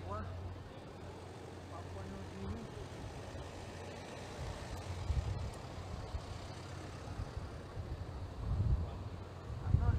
Wah, Papua New Guinea. Anon.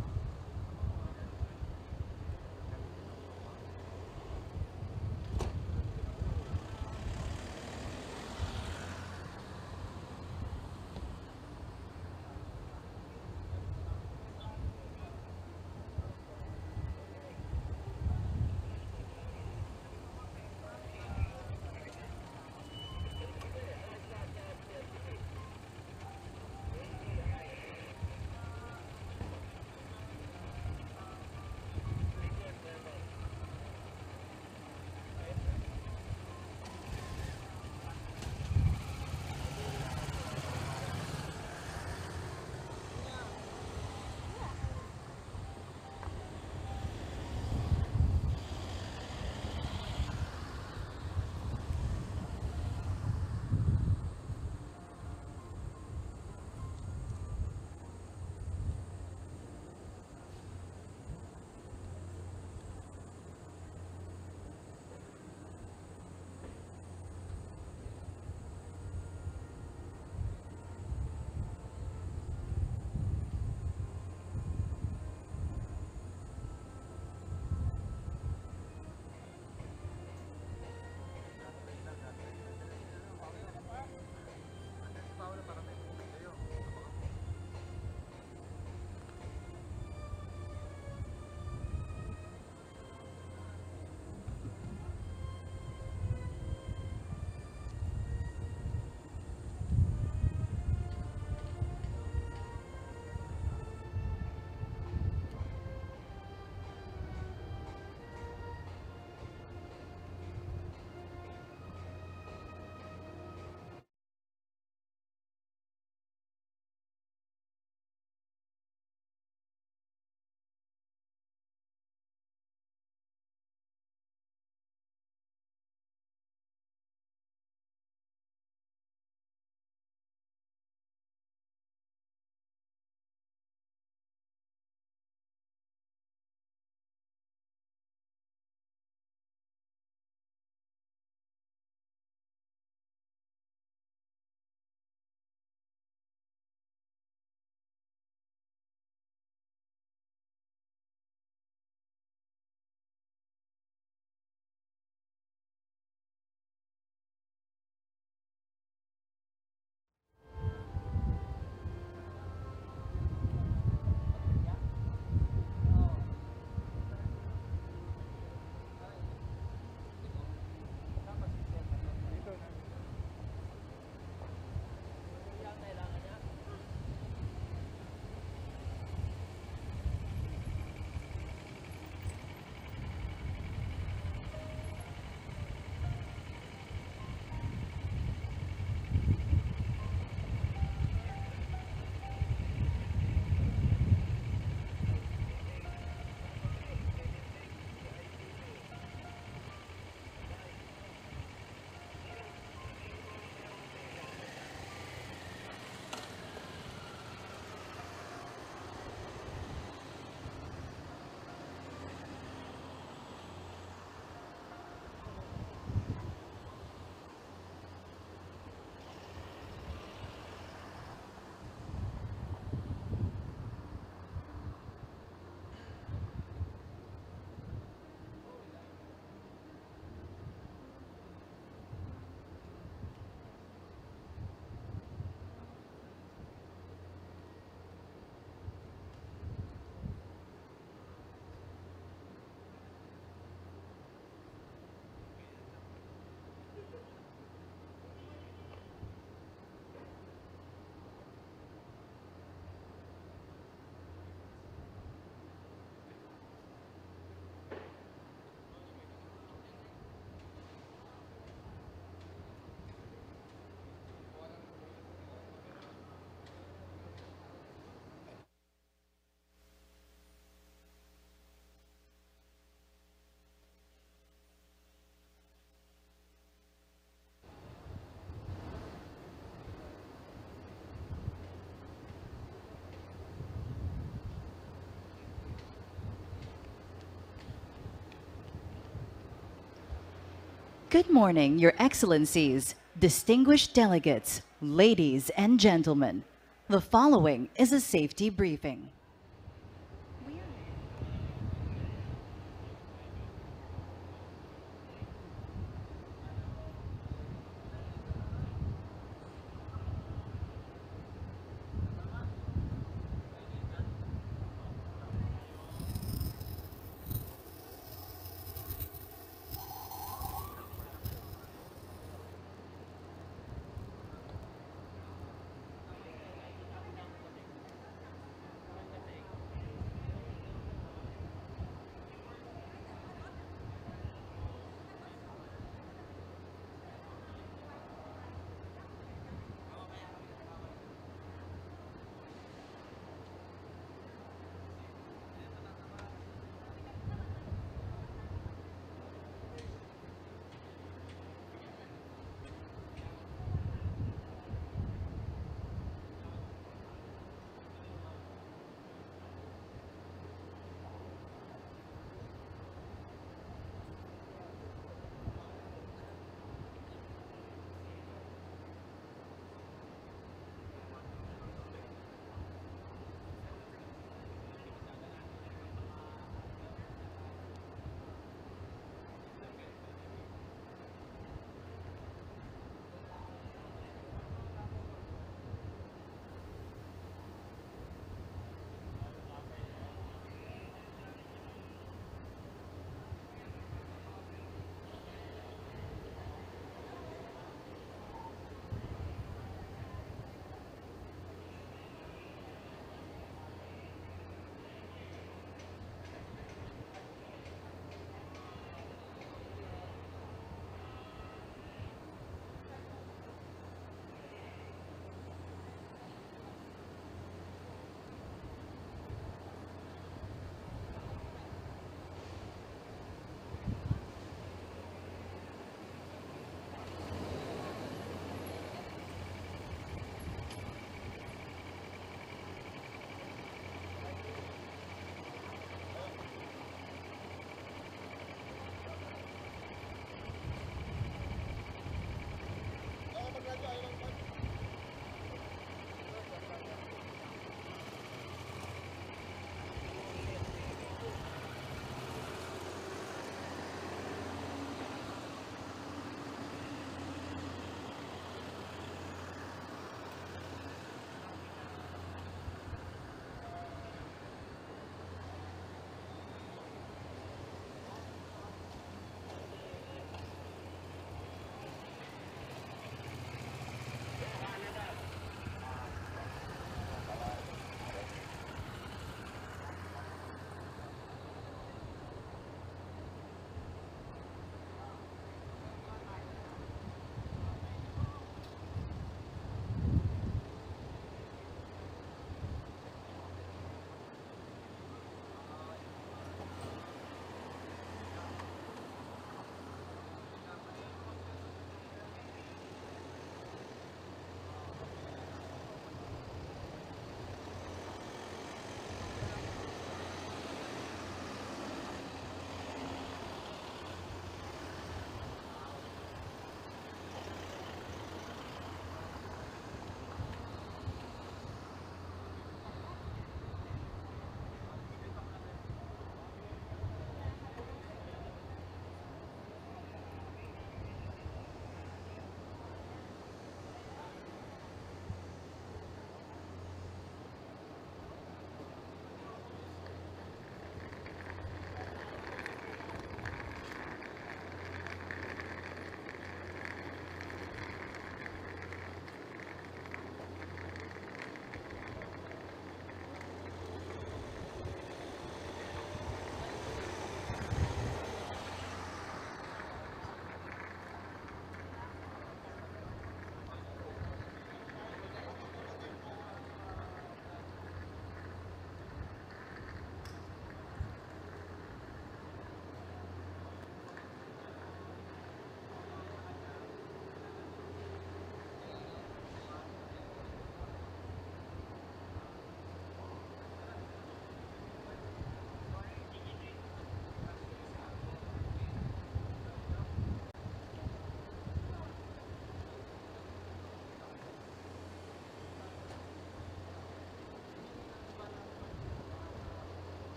Good morning, Your Excellencies, distinguished delegates, ladies and gentlemen. The following is a safety briefing.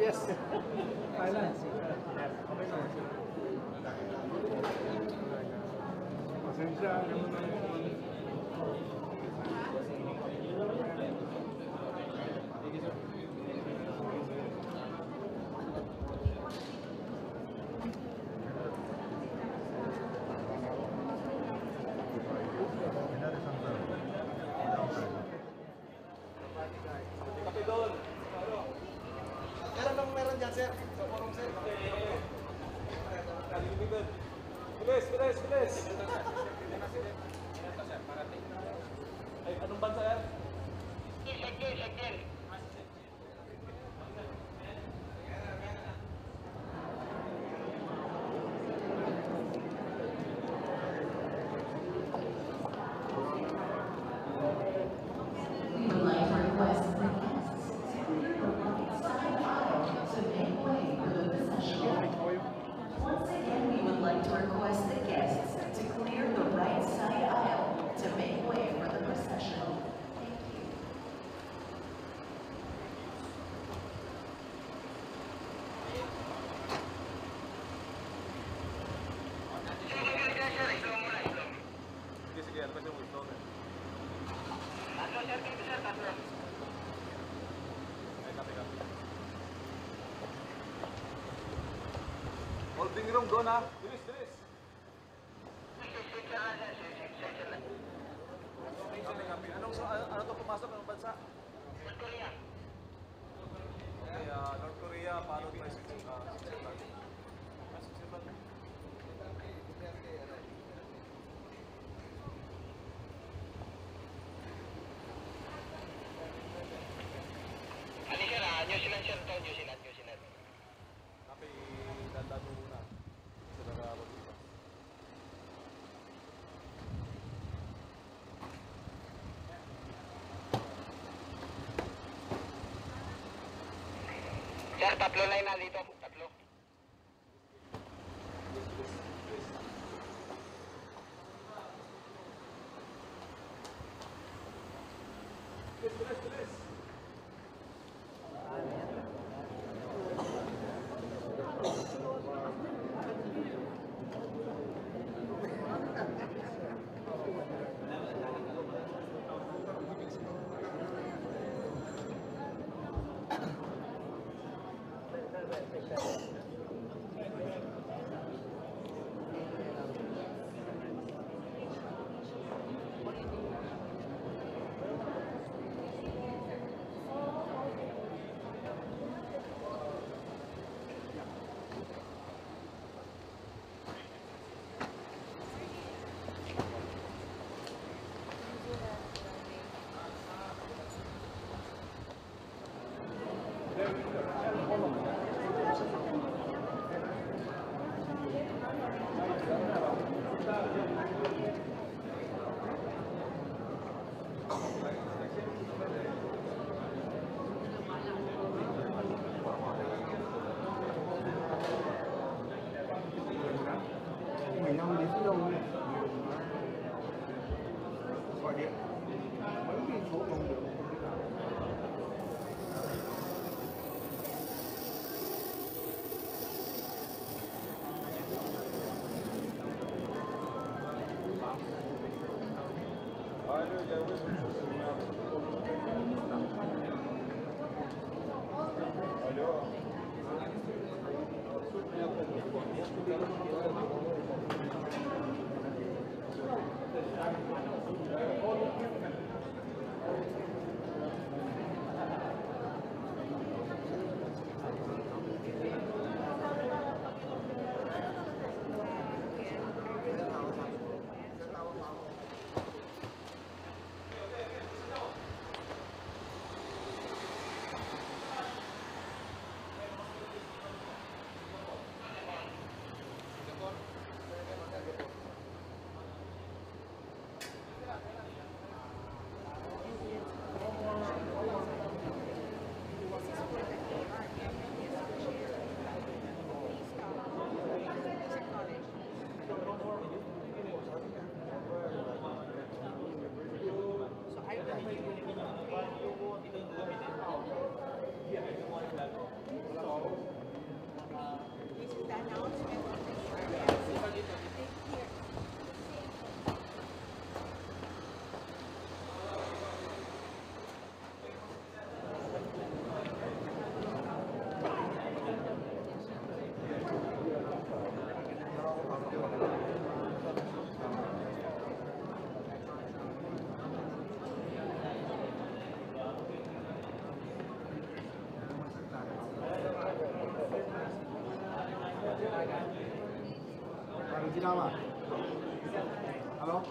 Yes. Thailand. Pasensya. Kapidol. Meron dyan, sir. Sa forum, sir. Bilis, bilis, bilis. Ay, anong bansa yan? Segel. We would like to request the guests to clear the right side aisle to make way for the processional. Once again, we would like to request the guests to clear the right side aisle to make way for the processional. Thank you. Sige, ano pa siya mo ito? Tatlo. Ay, kape. Holding room doon ha. Bilis. Kape. Ano to pumasok? Anong bansa? North Korea. Okay, North Korea, followed by Switzerland. New Zealand, sir. New Zealand. Tapi dandan muna. Saudara begitu. Sir, tatlo line na dito. Tatlo. Bilis. Okinawa. Ano?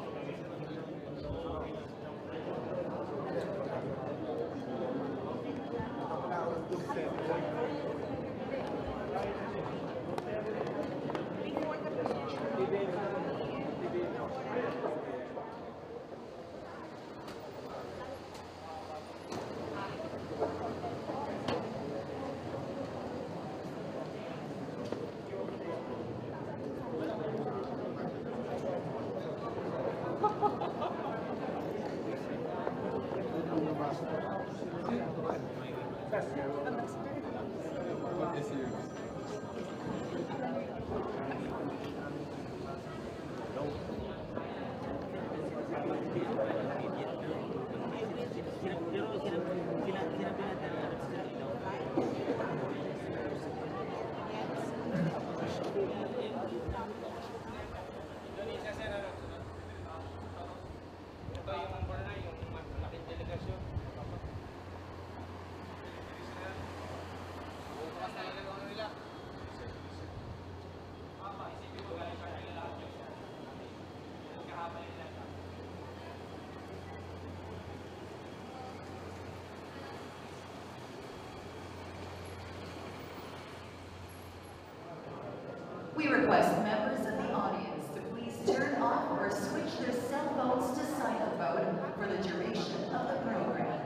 We request members of the audience to please turn off or switch their cell phones to silent mode for the duration of the program.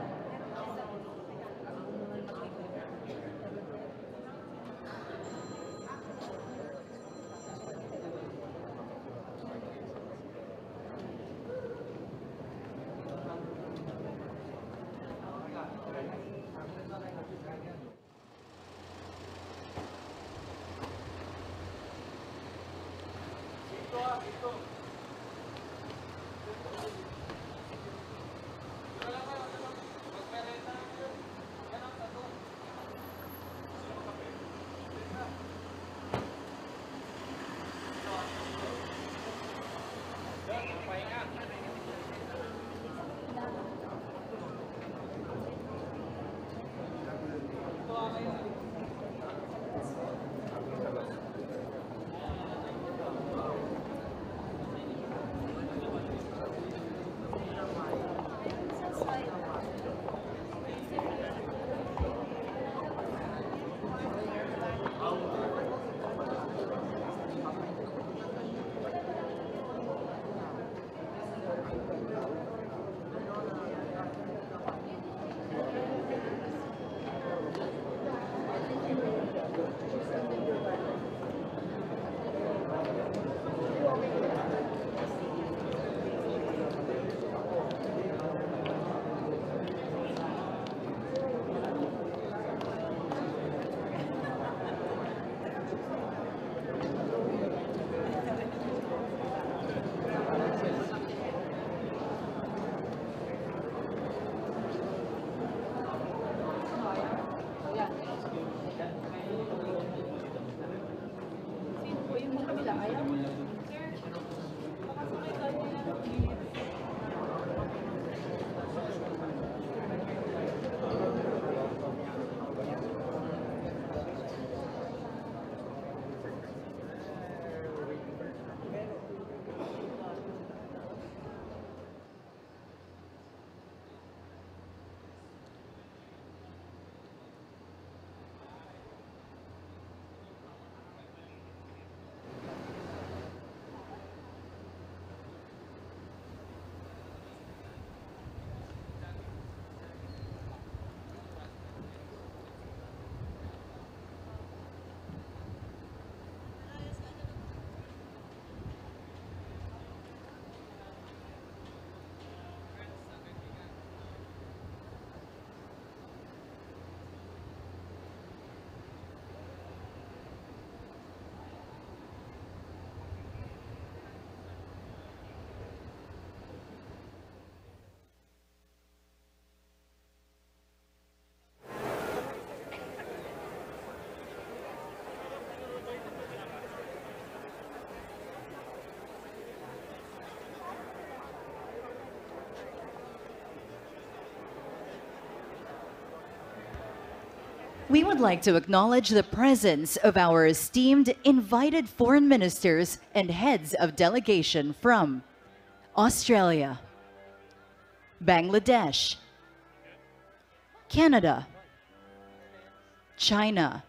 We would like to acknowledge the presence of our esteemed invited foreign ministers and heads of delegation from Australia, Bangladesh, Canada, China,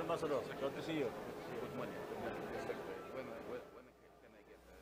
Ambassador, good to see you. Good morning. When can I get there?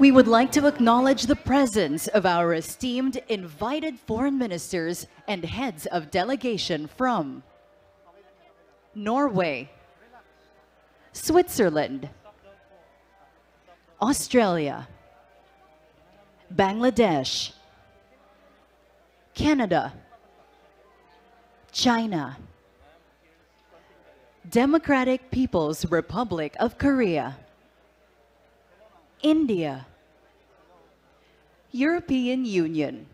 We would like to acknowledge the presence of our esteemed invited foreign ministers and heads of delegation from Norway, Switzerland, Australia, Bangladesh, Canada, China, Democratic People's Republic of Korea, India, European Union,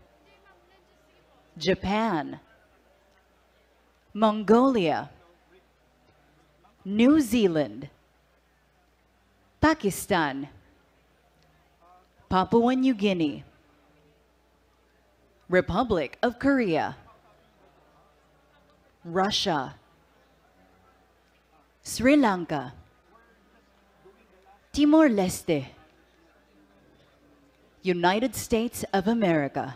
Japan, Mongolia, New Zealand, Pakistan, Papua New Guinea, Republic of Korea, Russia, Sri Lanka, Timor-Leste, United States of America.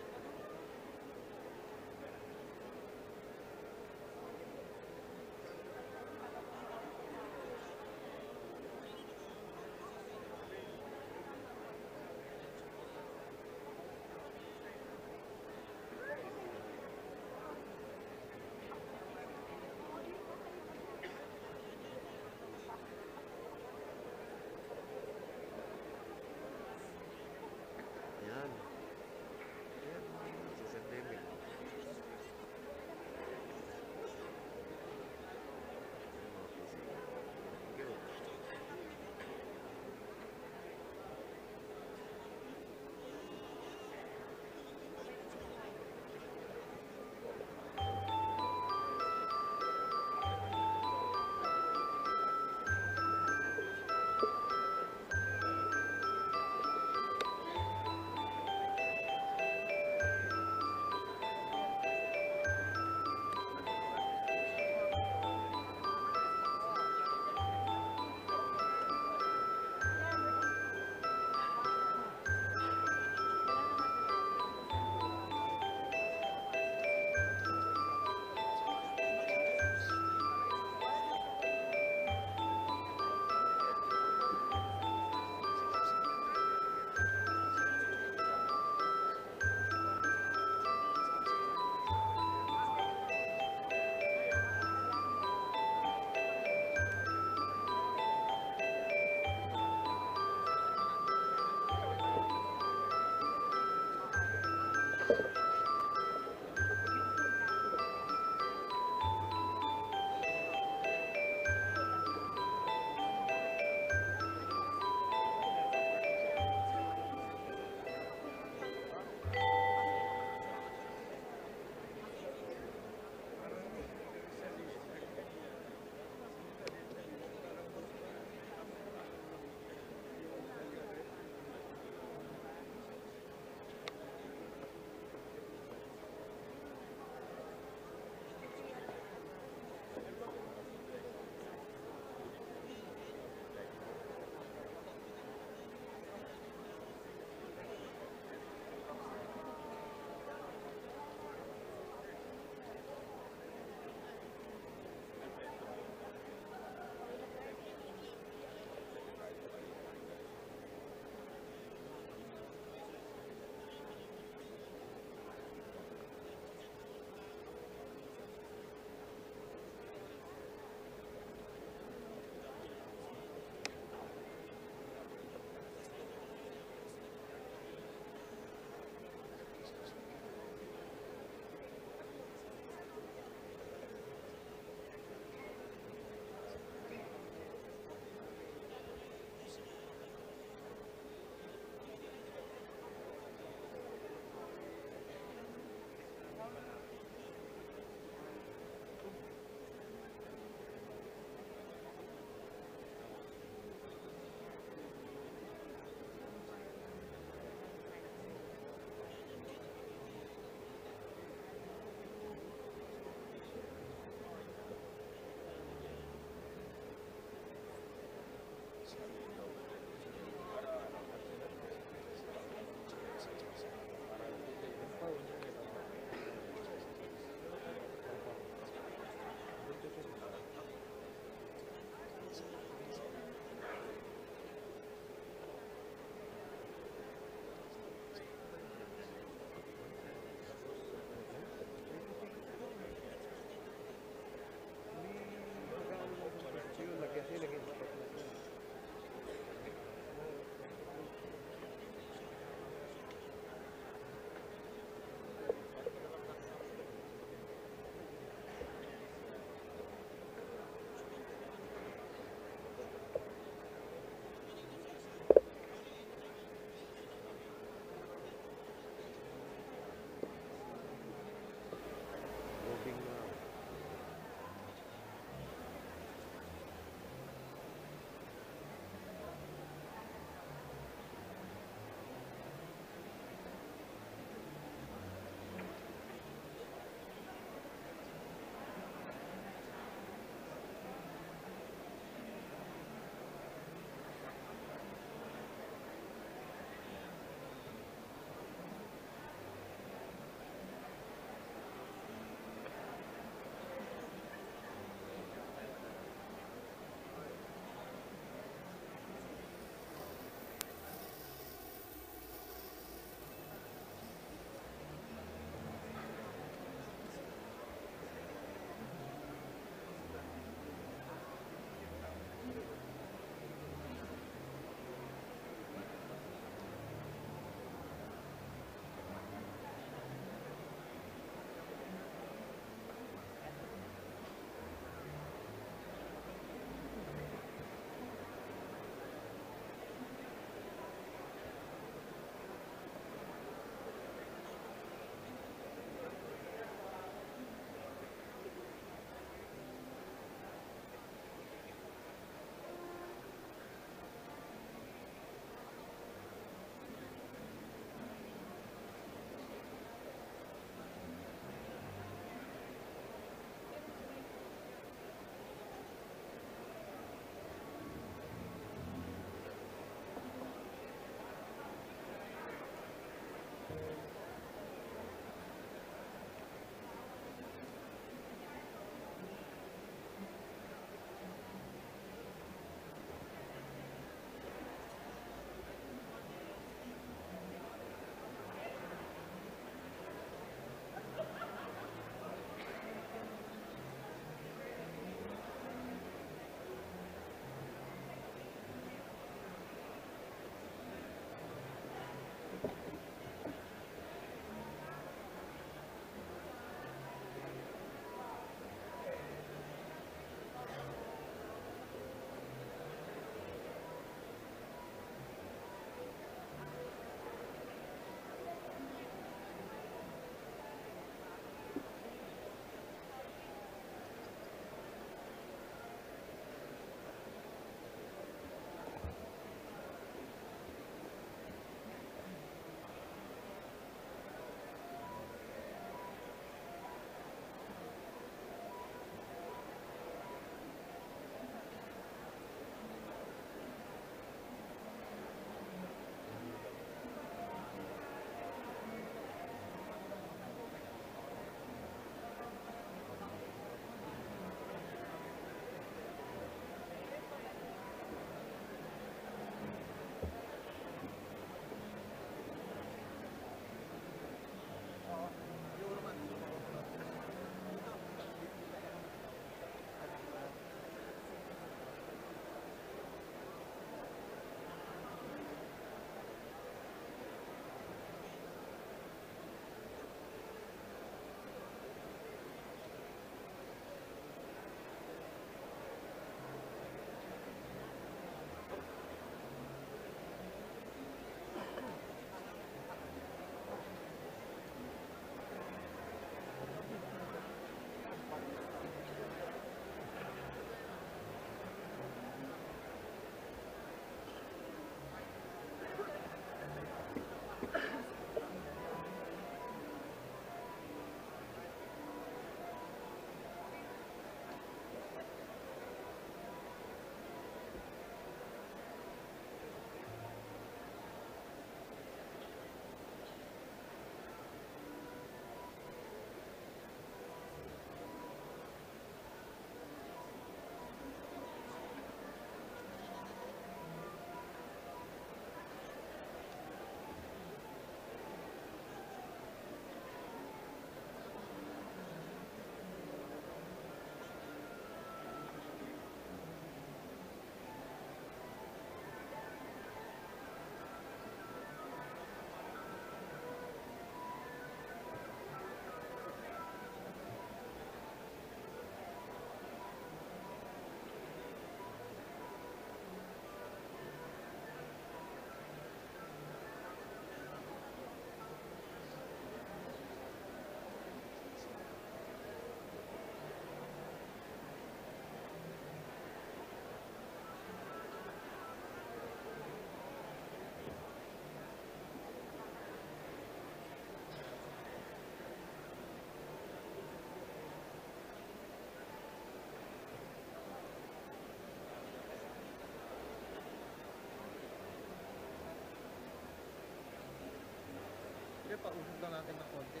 akin ng konti.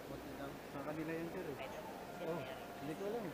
Konti lang. Sa kanila yan, sir. Oh, hindi ko alam.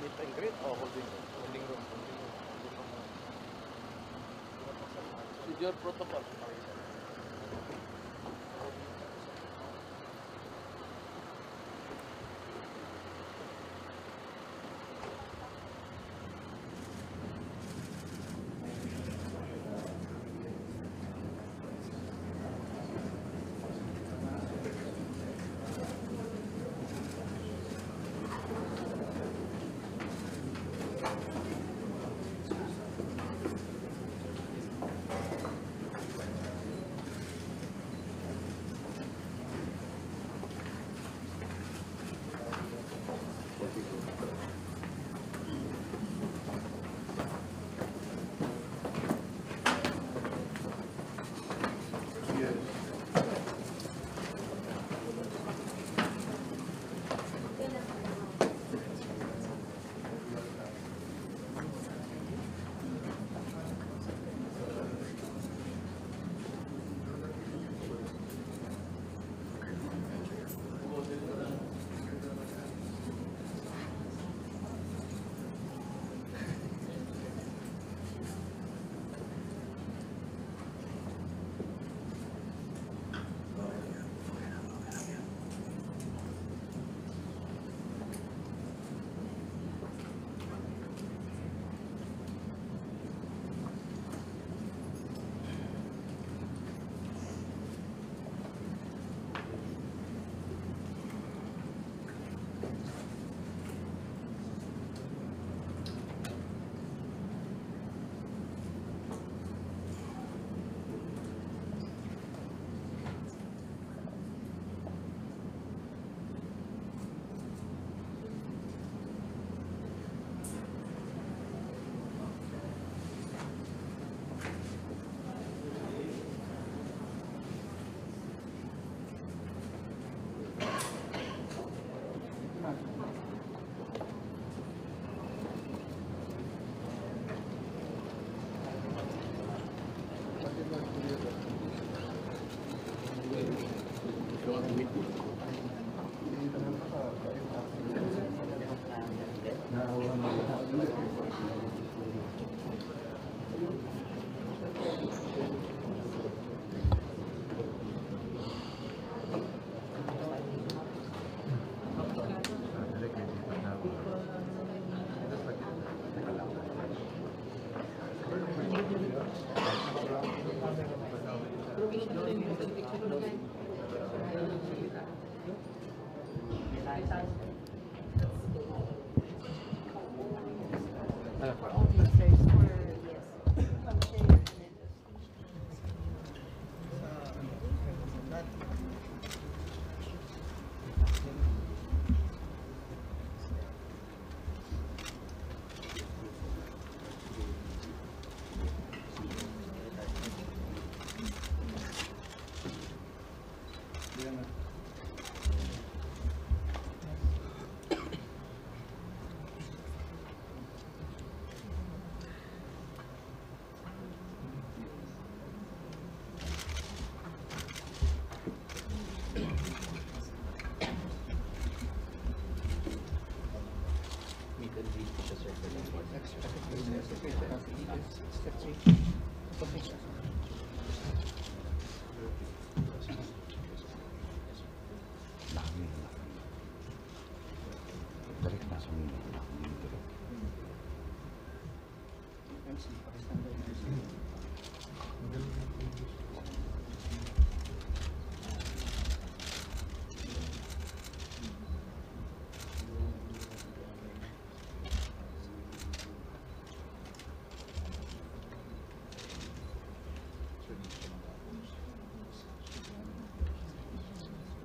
Meet and greet o holding room? Holding room. Procedure protocol.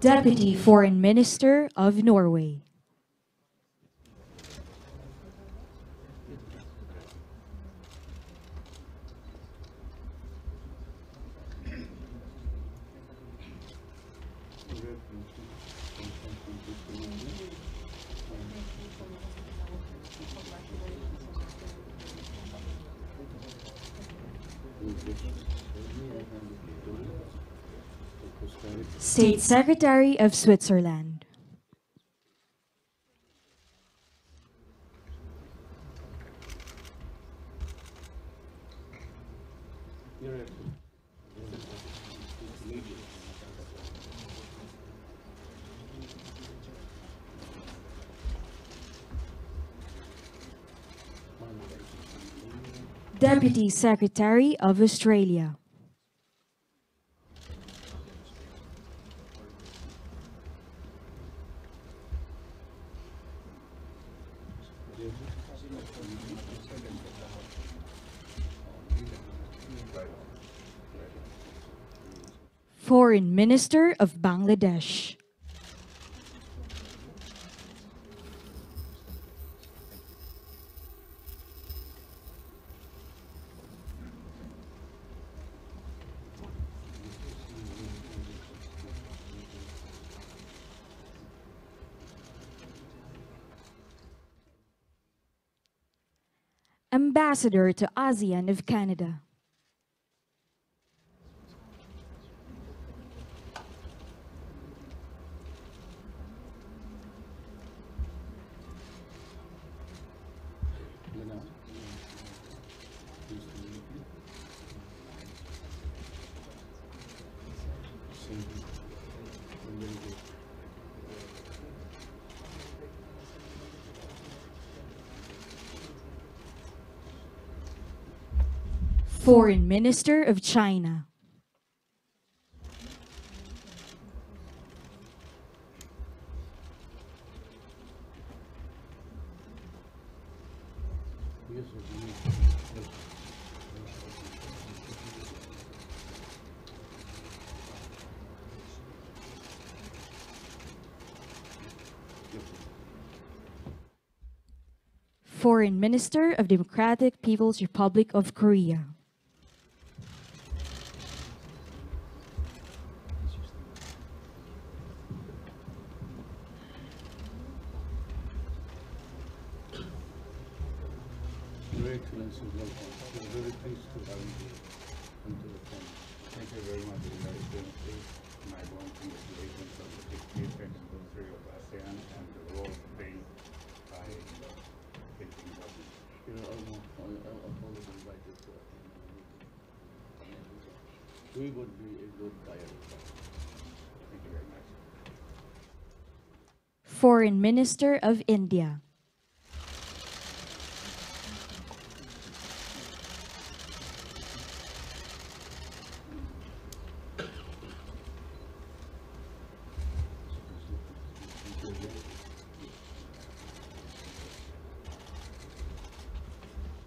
Deputy Foreign Minister of Norway. State Secretary of Switzerland. Deputy Secretary of Australia. Foreign Minister of Bangladesh. Ambassador to ASEAN of Canada. Foreign Minister of China. Foreign Minister of Democratic People's Republic of Korea. Your Excellency, welcome. We're very pleased to have you come to the forum. Thank you very much, Your Excellency. My warm congratulations on the 50th anniversary of ASEAN and the role played by Beijing government. You're always invited to attend the meeting. We would be a good dialogue. Thank you very much. Foreign Minister of India.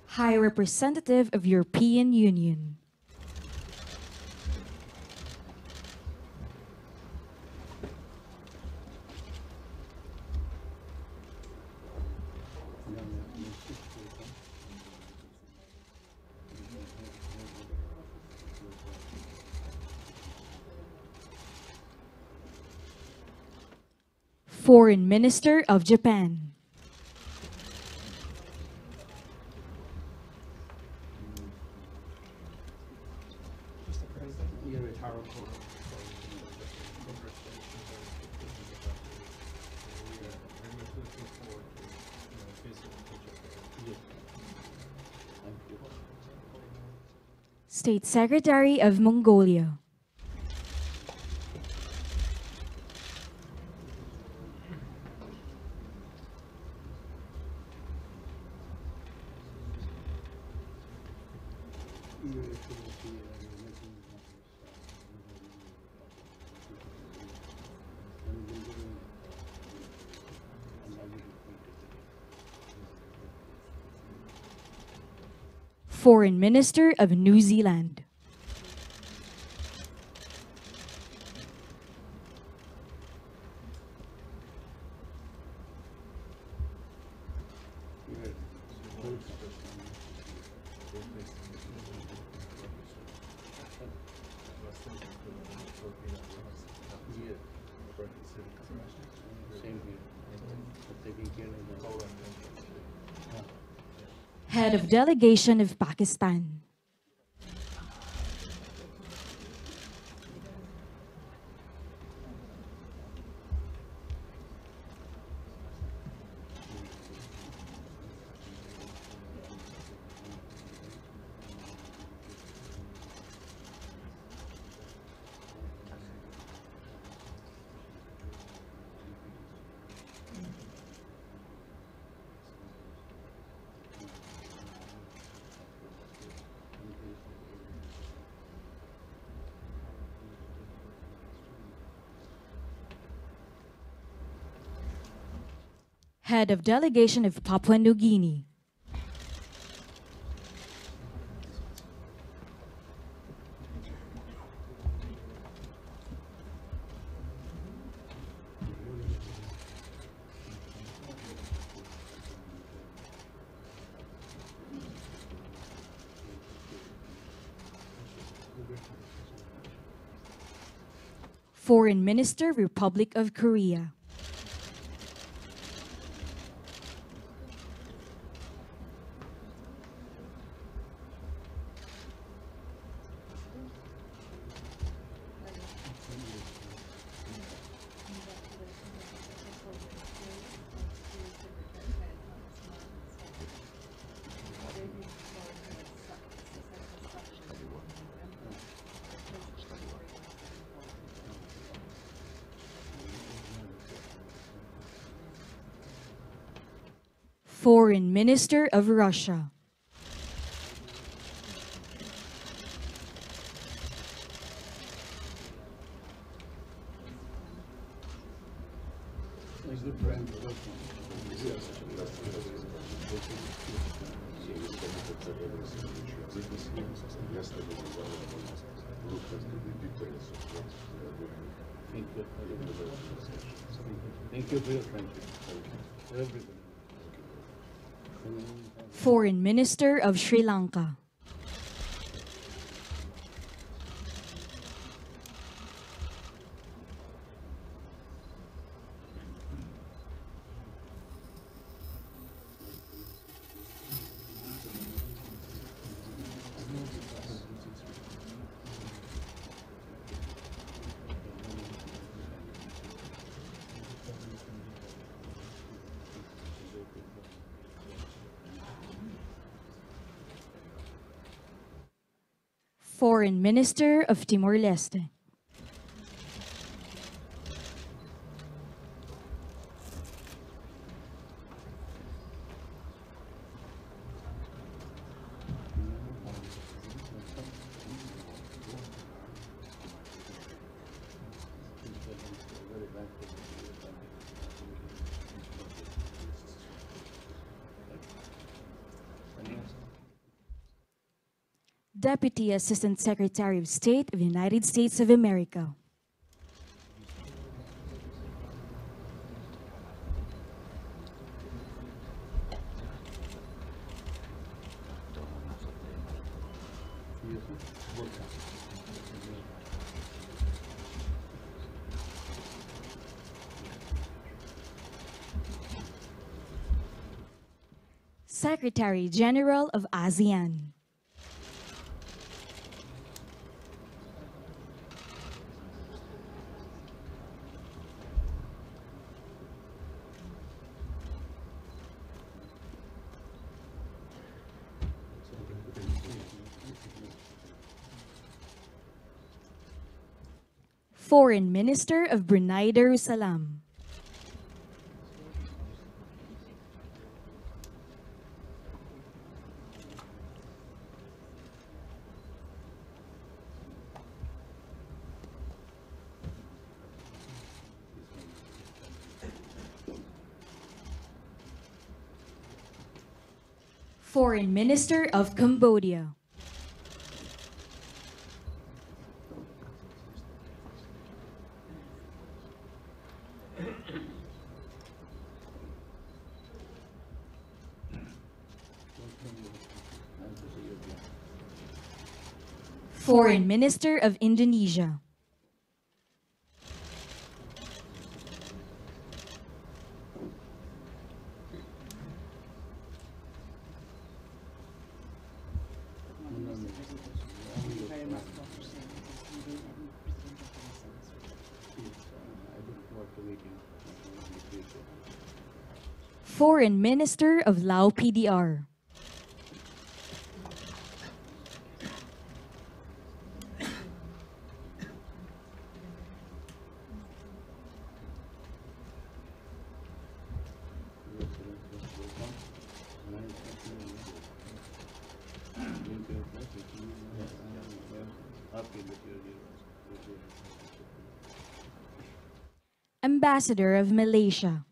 High Representative of European Union. Foreign Minister of Japan. State Secretary of Mongolia. Foreign Minister of New Zealand. Same here. Taking care of the Head of Delegation of Pakistan. Head of Delegation of Papua New Guinea. Foreign Minister, Republic of Korea. Foreign Minister of Russia. Thank you for your friendship. Everything. Foreign Minister of Sri Lanka. Foreign Minister of Timor-Leste. Deputy Assistant Secretary of State of the United States of America. Secretary General of ASEAN. Foreign Minister of Brunei Darussalam. Foreign Minister of Cambodia. Foreign Minister of Indonesia. Foreign Minister of Lao PDR. Ambassador of Malaysia.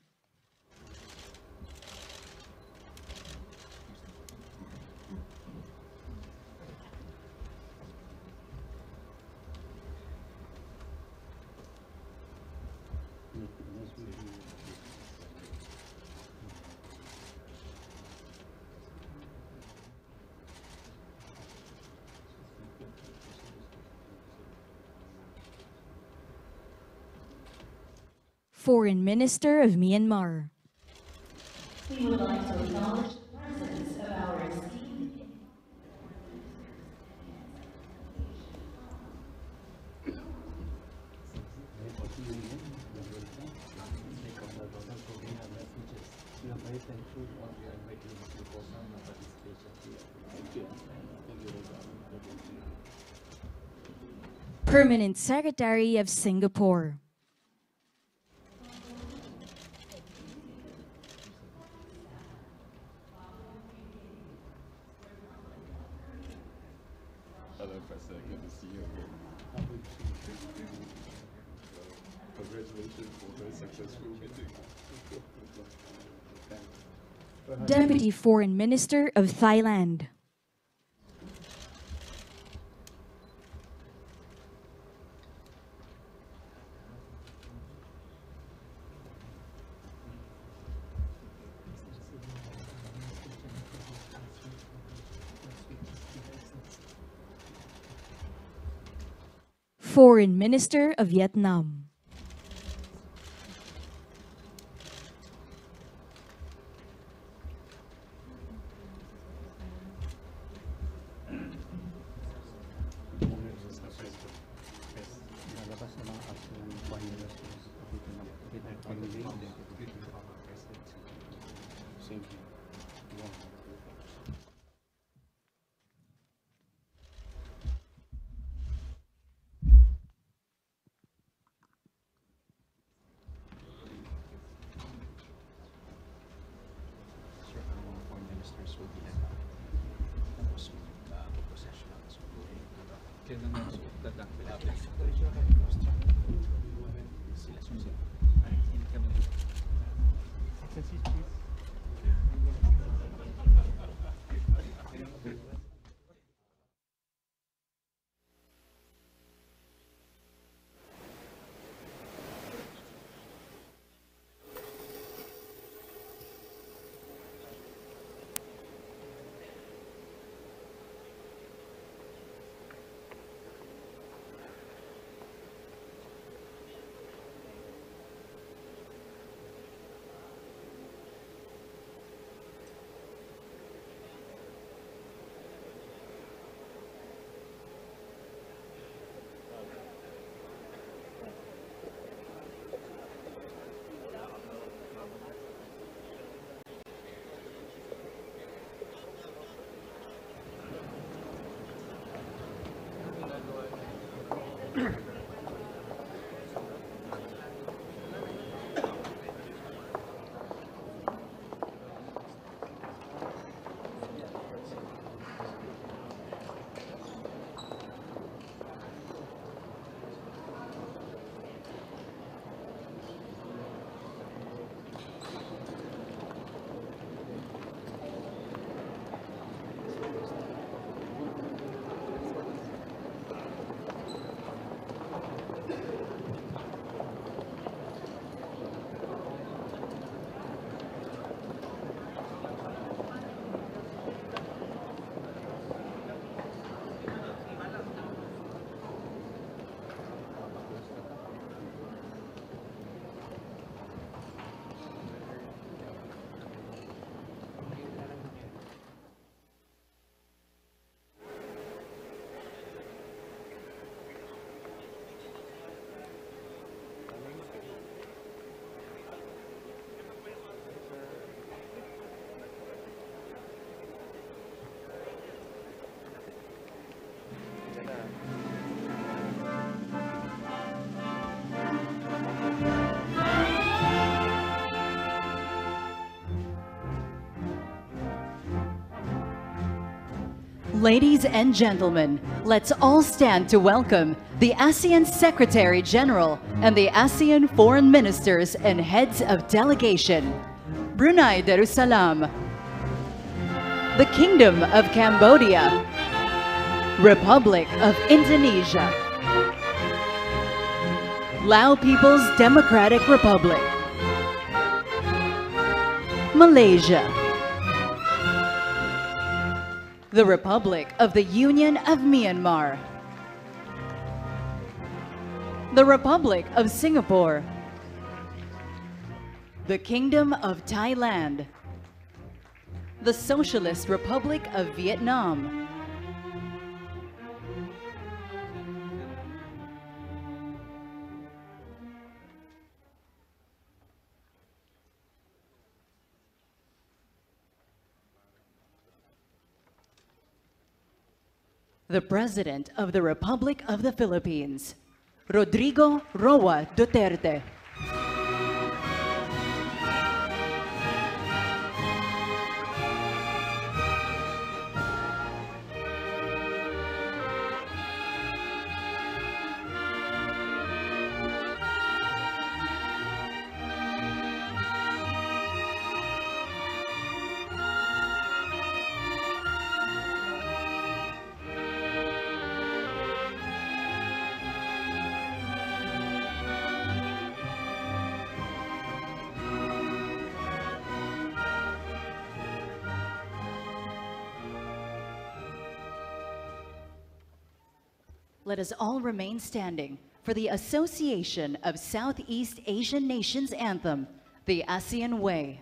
Foreign Minister of Myanmar. We would like to acknowledge the presence of our esteemed Permanent Secretary of Singapore. Hello, Professor. Good to see you again. Congratulations for a very successful meeting. Deputy Foreign Minister of Thailand. Foreign Minister of Vietnam. Ladies and gentlemen, let's all stand to welcome the ASEAN Secretary General and the ASEAN Foreign Ministers and Heads of Delegation, Brunei Darussalam, the Kingdom of Cambodia, Republic of Indonesia, Lao People's Democratic Republic, Malaysia, the Republic of the Union of Myanmar, the Republic of Singapore, the Kingdom of Thailand, the Socialist Republic of Vietnam, the President of the Republic of the Philippines, Rodrigo Roa Duterte. Let us all remain standing for the Association of Southeast Asian Nations Anthem, the ASEAN Way.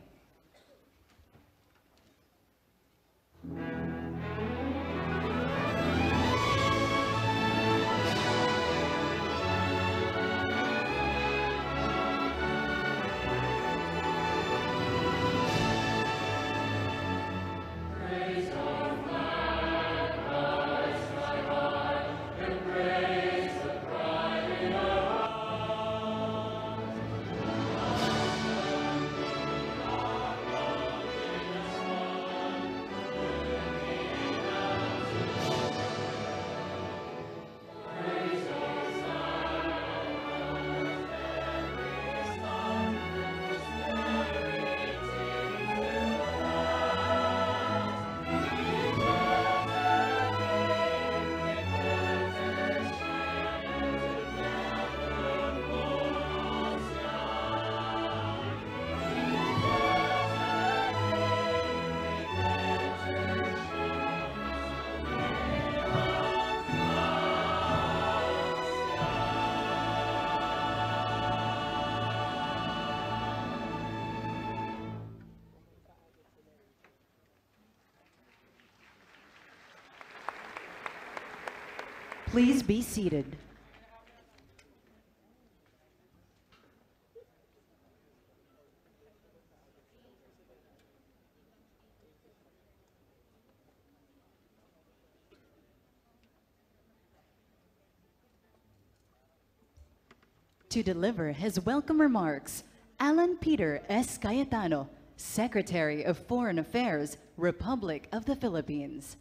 Please be seated. To deliver his welcome remarks, Alan Peter S. Cayetano, Secretary of Foreign Affairs, Republic of the Philippines.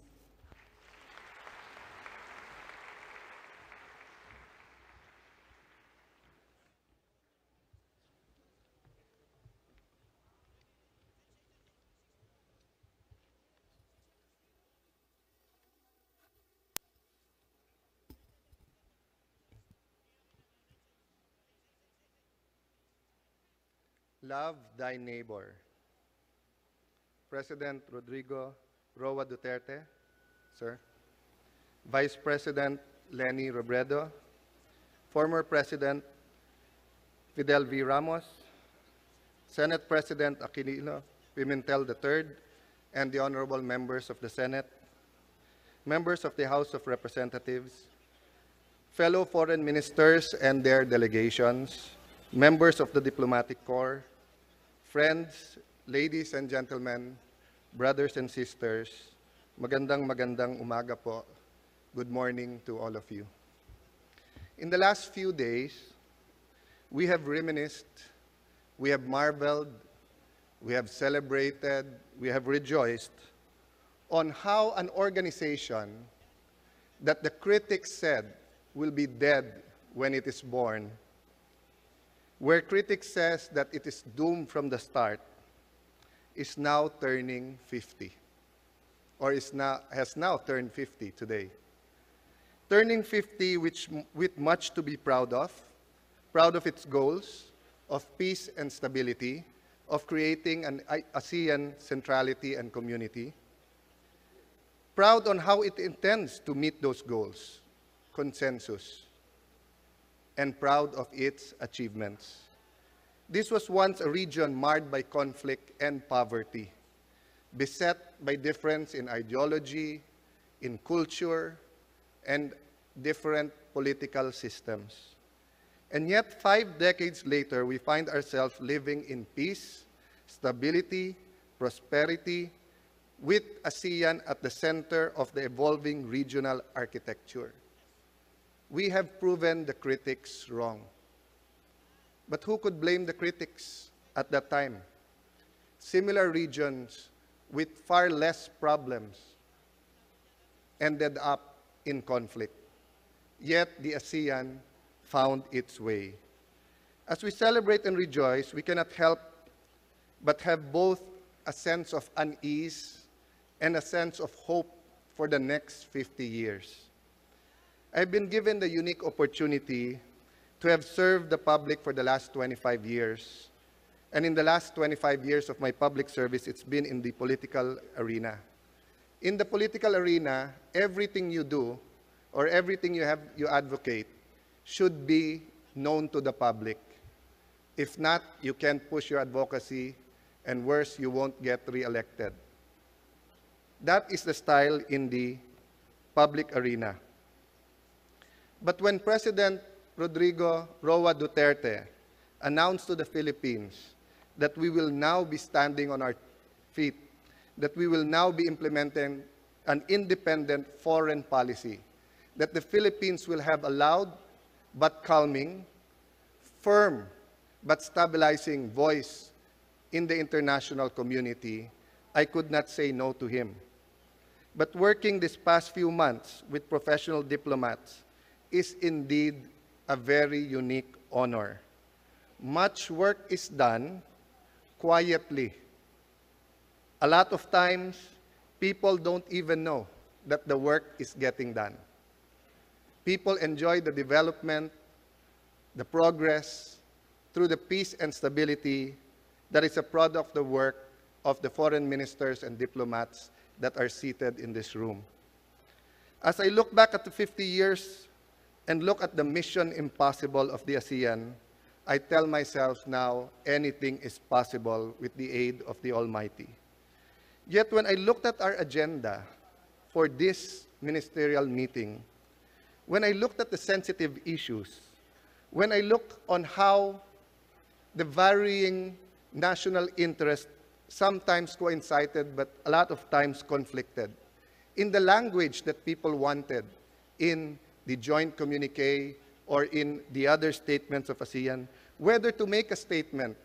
Love thy neighbor. President Rodrigo Roa Duterte, sir. Vice President Leni Robredo, former President Fidel V. Ramos, Senate President Aquilino Pimentel III, and the honorable members of the Senate, members of the House of Representatives, fellow foreign ministers and their delegations, members of the diplomatic corps, friends, ladies and gentlemen, brothers and sisters, magandang umaga po. Good morning to all of you. In the last few days, we have reminisced, we have marveled, we have celebrated, we have rejoiced on how an organization that the critics said will be dead when it is born, where critics says that it is doomed from the start, is now turning 50, or has now turned 50 today. Turning 50 with much to be proud of its goals, of peace and stability, of creating an ASEAN centrality and community, proud on how it intends to meet those goals, consensus, and proud of its achievements. This was once a region marred by conflict and poverty, beset by difference in ideology, in culture, and different political systems. And yet, 5 decades later, we find ourselves living in peace, stability, prosperity, with ASEAN at the center of the evolving regional architecture. We have proven the critics wrong. But who could blame the critics at that time? Similar regions with far less problems ended up in conflict. Yet the ASEAN found its way. As we celebrate and rejoice, we cannot help but have both a sense of unease and a sense of hope for the next 50 years. I've been given the unique opportunity to have served the public for the last 25 years. And in the last 25 years of my public service, it's been in the political arena. In the political arena, everything you do or everything you advocate should be known to the public. If not, you can't push your advocacy, and worse, you won't get re-elected. That is the style in the public arena. But when President Rodrigo Roa Duterte announced to the Philippines that we will now be standing on our feet, that we will now be implementing an independent foreign policy, that the Philippines will have a loud but calming, firm but stabilizing voice in the international community, I could not say no to him. But working these past few months with professional diplomats is indeed a very unique honor. Much work is done quietly. A lot of times, people don't even know that the work is getting done. People enjoy the development, the progress, through the peace and stability that is a product of the work of the foreign ministers and diplomats that are seated in this room. As I look back at the 50 years and look at the mission impossible of the ASEAN, I tell myself now, anything is possible with the aid of the Almighty. Yet when I looked at our agenda for this ministerial meeting, when I looked at the sensitive issues, when I looked on how the varying national interests sometimes coincided, but a lot of times conflicted, in the language that people wanted, in the joint communique or in the other statements of ASEAN, whether to make a statement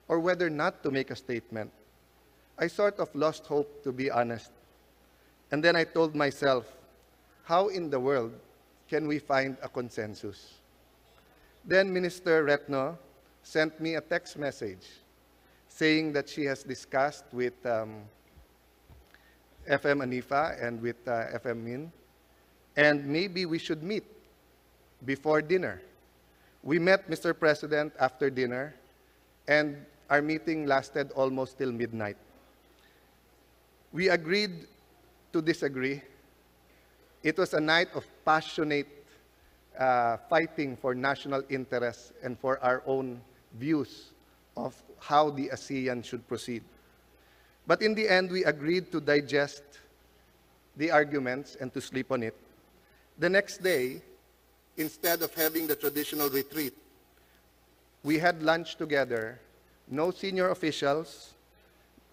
or whether not to make a statement, I sort of lost hope, to be honest. And then I told myself, how in the world can we find a consensus? Then Minister Retno sent me a text message saying that she has discussed with FM Anifa and with FM Min, and maybe we should meet before dinner. We met, Mr. President, after dinner, and our meeting lasted almost till midnight. We agreed to disagree. It was a night of passionate fighting for national interests and for our own views of how the ASEAN should proceed. But in the end, we agreed to digest the arguments and to sleep on it. The next day, instead of having the traditional retreat, we had lunch together, no senior officials,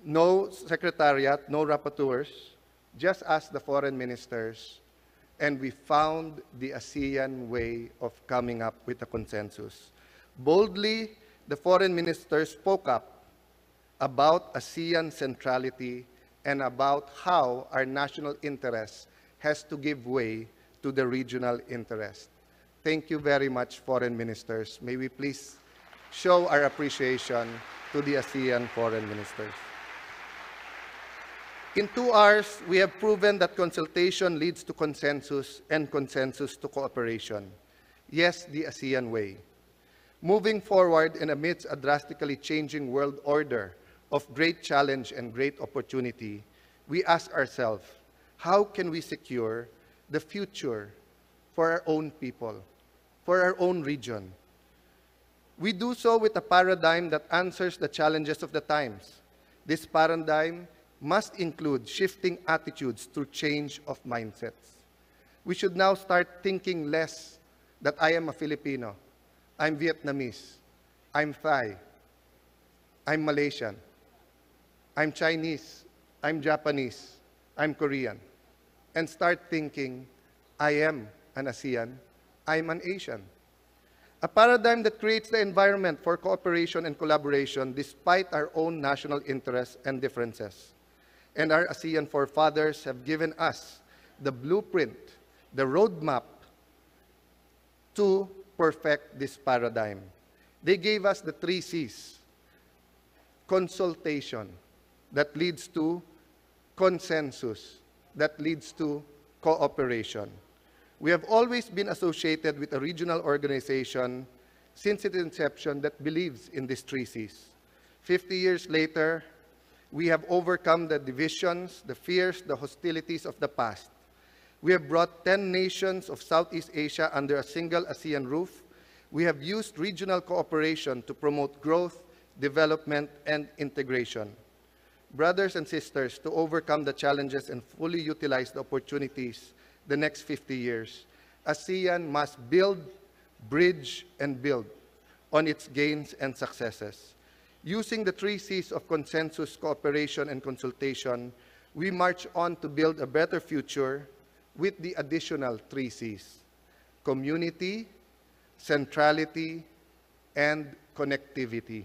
no secretariat, no rapporteurs, just us, the foreign ministers, and we found the ASEAN way of coming up with a consensus. Boldly, the foreign ministers spoke up about ASEAN centrality and about how our national interest has to give way to the regional interest. Thank you very much, foreign ministers. May we please show our appreciation to the ASEAN foreign ministers. In 2 hours, we have proven that consultation leads to consensus and consensus to cooperation. Yes, the ASEAN way. Moving forward and amidst a drastically changing world order of great challenge and great opportunity, we ask ourselves, how can we secure the future for our own people, for our own region? We do so with a paradigm that answers the challenges of the times. This paradigm must include shifting attitudes through change of mindsets. We should now start thinking less that I am a Filipino, I'm Vietnamese, I'm Thai, I'm Malaysian, I'm Chinese, I'm Japanese, I'm Korean, and start thinking, I am an ASEAN, I'm an Asian. A paradigm that creates the environment for cooperation and collaboration despite our own national interests and differences. And our ASEAN forefathers have given us the blueprint, the roadmap to perfect this paradigm. They gave us the 3 C's. Consultation, that leads to consensus, that leads to cooperation. We have always been associated with a regional organization since its inception that believes in these 3 C's. 50 years later, we have overcome the divisions, the fears, the hostilities of the past. We have brought 10 nations of Southeast Asia under a single ASEAN roof. We have used regional cooperation to promote growth, development, and integration. Brothers and sisters, to overcome the challenges and fully utilize the opportunities the next 50 years, ASEAN must build, bridge, and build on its gains and successes. Using the 3 C's of consensus, cooperation, and consultation, we march on to build a better future with the additional 3 C's: community, centrality, and connectivity.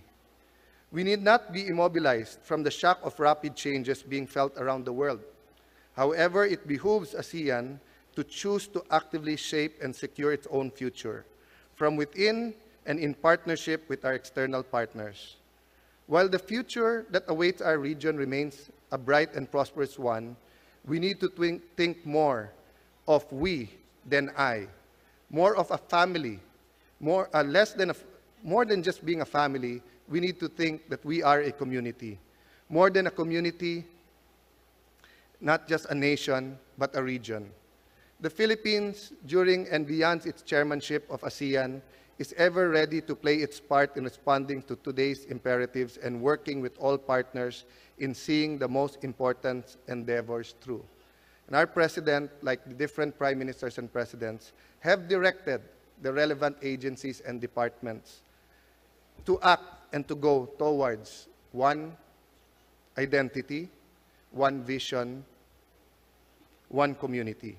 We need not be immobilized from the shock of rapid changes being felt around the world. However, it behooves ASEAN to choose to actively shape and secure its own future, from within and in partnership with our external partners. While the future that awaits our region remains a bright and prosperous one, we need to think more of we than I, more of a family, more than just being a family. We need to think that we are a community. More than a community, not just a nation, but a region. The Philippines, during and beyond its chairmanship of ASEAN, is ever ready to play its part in responding to today's imperatives and working with all partners in seeing the most important endeavors through. And our President, like the different Prime Ministers and Presidents, have directed the relevant agencies and departments to act and to go towards one identity, one vision, one community.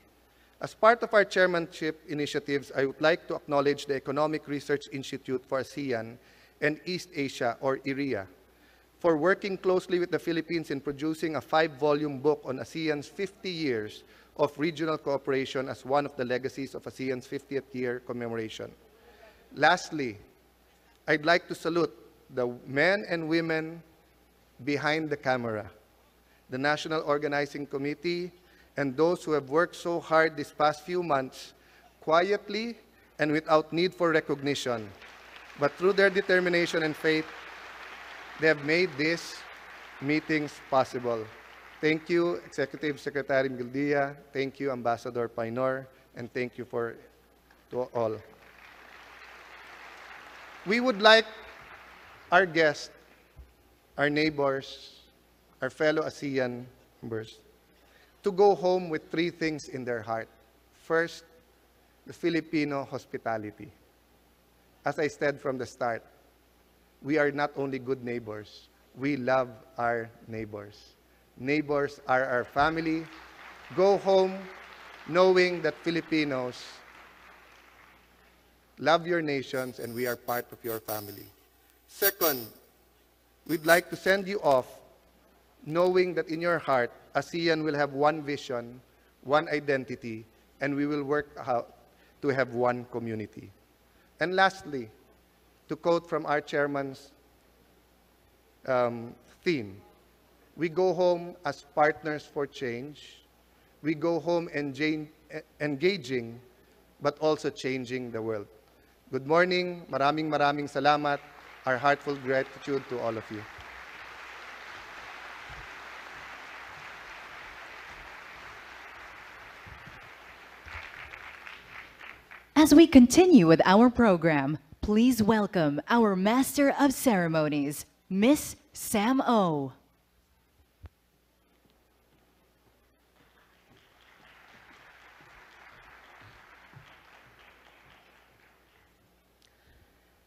As part of our chairmanship initiatives, I would like to acknowledge the Economic Research Institute for ASEAN and East Asia, or IREA, for working closely with the Philippines in producing a 5-volume book on ASEAN's 50 years of regional cooperation as one of the legacies of ASEAN's 50th year commemoration. Lastly, I'd like to salute the men and women behind the camera, the National Organizing Committee, and those who have worked so hard these past few months, quietly and without need for recognition. But through their determination and faith, they have made these meetings possible. Thank you, Executive Secretary Mgildia. Thank you, Ambassador Painor. And thank you to all. We would like our guests, our neighbors, our fellow ASEAN members, to go home with 3 things in their heart. First, the Filipino hospitality. As I said from the start, we are not only good neighbors, we love our neighbors. Neighbors are our family. Go home knowing that Filipinos love your nations and we are part of your family. Second, we'd like to send you off knowing that in your heart, ASEAN will have one vision, one identity, and we will work out to have one community. And lastly, to quote from our chairman's theme, we go home as partners for change. We go home engaging, but also changing the world. Good morning. Maraming salamat. Our heartfelt gratitude to all of you. As we continue with our program, please welcome our Master of Ceremonies, Miss Sam O.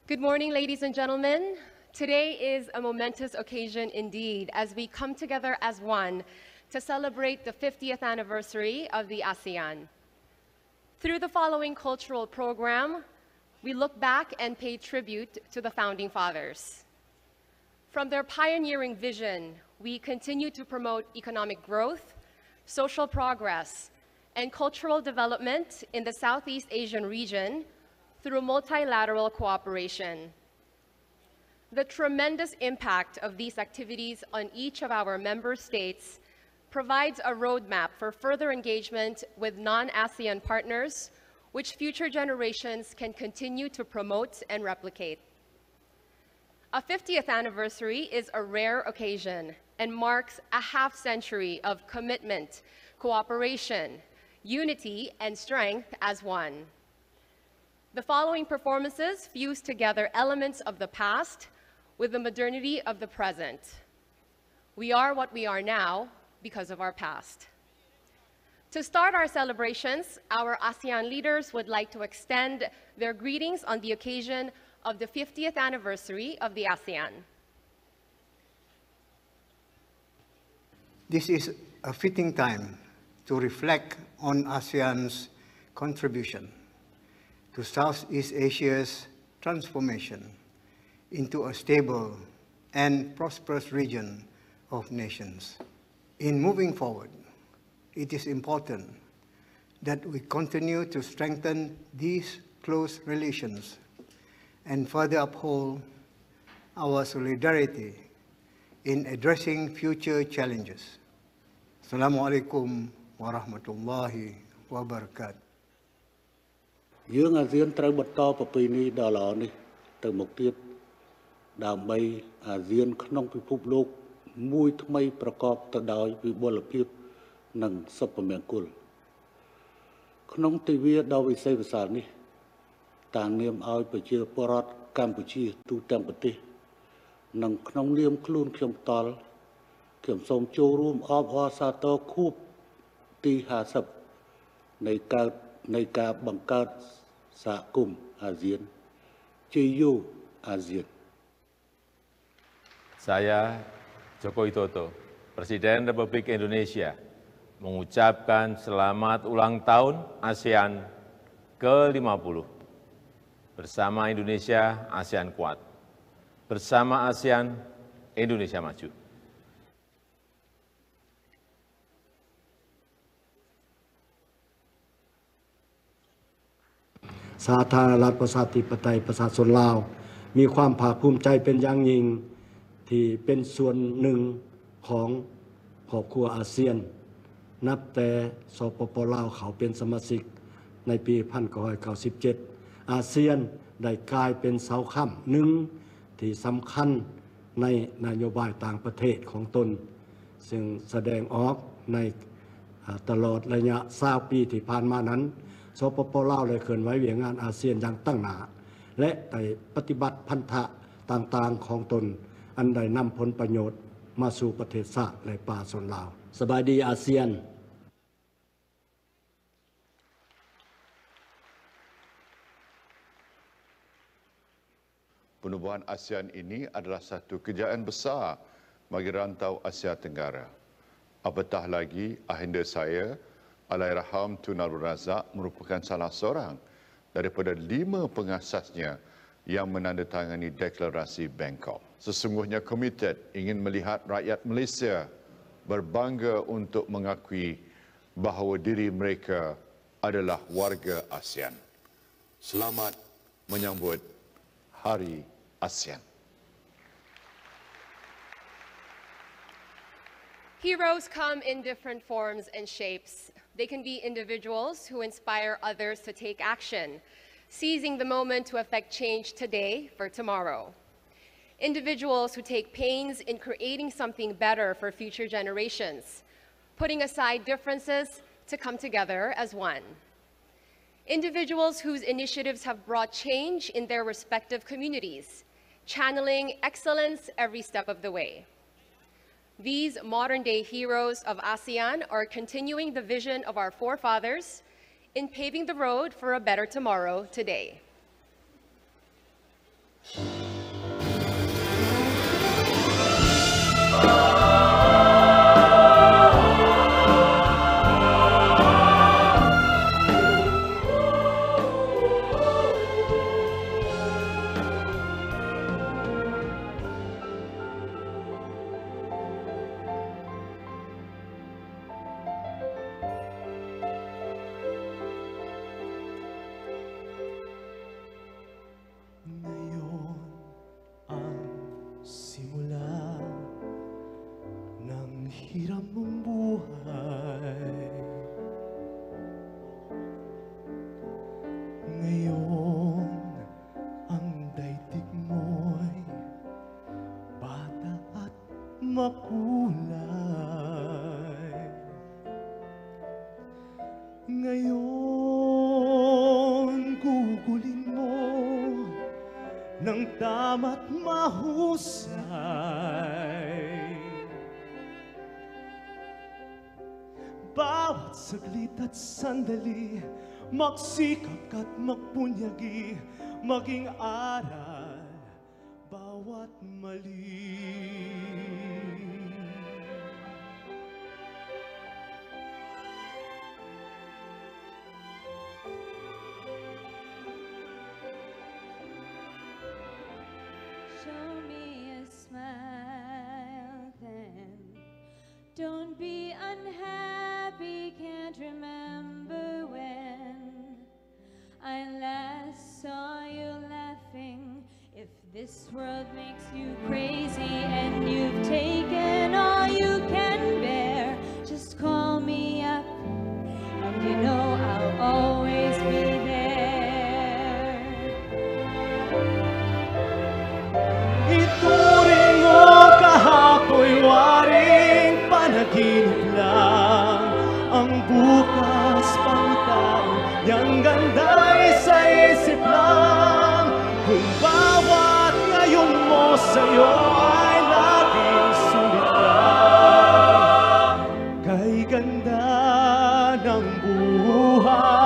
Good morning, ladies and gentlemen. Today is a momentous occasion indeed as we come together as one to celebrate the 50th anniversary of the ASEAN. Through the following cultural program, we look back and pay tribute to the Founding Fathers. From their pioneering vision, we continue to promote economic growth, social progress, and cultural development in the Southeast Asian region through multilateral cooperation. The tremendous impact of these activities on each of our member states provides a roadmap for further engagement with non-ASEAN partners, which future generations can continue to promote and replicate. A 50th anniversary is a rare occasion and marks a half-century of commitment, cooperation, unity, and strength as one. The following performances fuse together elements of the past with the modernity of the present. We are what we are now because of our past. To start our celebrations, our ASEAN leaders would like to extend their greetings on the occasion of the 50th anniversary of the ASEAN. This is a fitting time to reflect on ASEAN's contribution to Southeast Asia's transformation into a stable and prosperous region of nations. In moving forward, it is important that we continue to strengthen these close relations and further uphold our solidarity in addressing future challenges. Assalamualaikum warahmatullahi wabarakatuh. យើងអាស៊ានត្រូវបន្តប្រពៃណីដ៏ល្អនេះទៅមុខទៀតដើម្បីអាស៊ានក្នុងពិភពលោកមួយថ្មីប្រកបទៅដោយវិបុលភាពនិងសុភមង្គលក្នុងទិវាដ៏វិសេសវិសាលនេះតាំងនាមឲ្យប្រជាពលរដ្ឋកម្ពុជាទូទាំងប្រទេសនិងក្នុងនាមខ្លួនខ្ញុំផ្ទាល់ខ្ញុំសូមចូលរួមអបអរសាទរខួបទី50នៃការបង្កើតសហគមន៍អាស៊ានជាយូអាស៊ាន Saya Joko Widodo, Presiden Republik Indonesia, mengucapkan selamat ulang tahun ASEAN ke-50. Bersama Indonesia, ASEAN kuat. Bersama ASEAN, Indonesia maju. Saatharaรัฐประชาธิปไตยประชาชนลาวมีความภาคภูมิใจเป็นอย่างยิ่งที่เป็นส่วนหนึ่งของครอบครัวอาเซียนนับแต่สปป.ลาวเขาเป็นสมาชิกในปี1997อาเซียนได้กลายเป็นเสาค้ำหนึ่งที่สำคัญในนโยบายต่างประเทศของตนซึ่งแสดงออกในตลอดระยะ20 ปีที่ผ่านมานั้นสปป.ลาวได้เคลื่อนไหวเวียงงานอาเซียนอย่างตั้งหน้าและได้ปฏิบัติพันธะต่างๆของตนอันได้นำผลประโยชน์มาสู่ประเทศชาติและป่าชนลาวสบายดีอาเซียน Penubuhan ASEAN ini adalah satu kejayaan besar bagi rantau Asia Tenggara. Apatah lagi, ahenda saya, Allahyarham Tun Abdul Razak merupakan salah seorang daripada 5 pengasasnya yang menandatangani deklarasi Bangkok. Sesungguhnya komited ingin melihat rakyat Malaysia berbangga untuk mengakui bahawa diri mereka adalah warga ASEAN. Selamat menyambut Hari ASEAN. Heroes come in different forms and shapes. They can be individuals who inspire others to take action, seizing the moment to affect change today for tomorrow. Individuals who take pains in creating something better for future generations, putting aside differences to come together as one. Individuals whose initiatives have brought change in their respective communities, channeling excellence every step of the way. These modern-day heroes of ASEAN are continuing the vision of our forefathers in paving the road for a better tomorrow today. hirap mong buhay. Ngayon, ang daigdig mo'y bata at makulay. Ngayon, gugulin mo ng tama't mahusay. Bawat saglit at sandali, magsikap at magpunyagi, maging aral bawat mali. Show me a smile then. Don't be unhappy, can't remember when I last saw you laughing. If this world makes you crazy and you've taken all you can bear, just call me up and you know I'll always be there. Ituring mo kahapoy waring panaginip lang, ang bukas pangitain, yang ganda'y sa isip lang. Kung bawat ngayon mo sa'yo ay laging sulit lang, kay ganda ng buhay.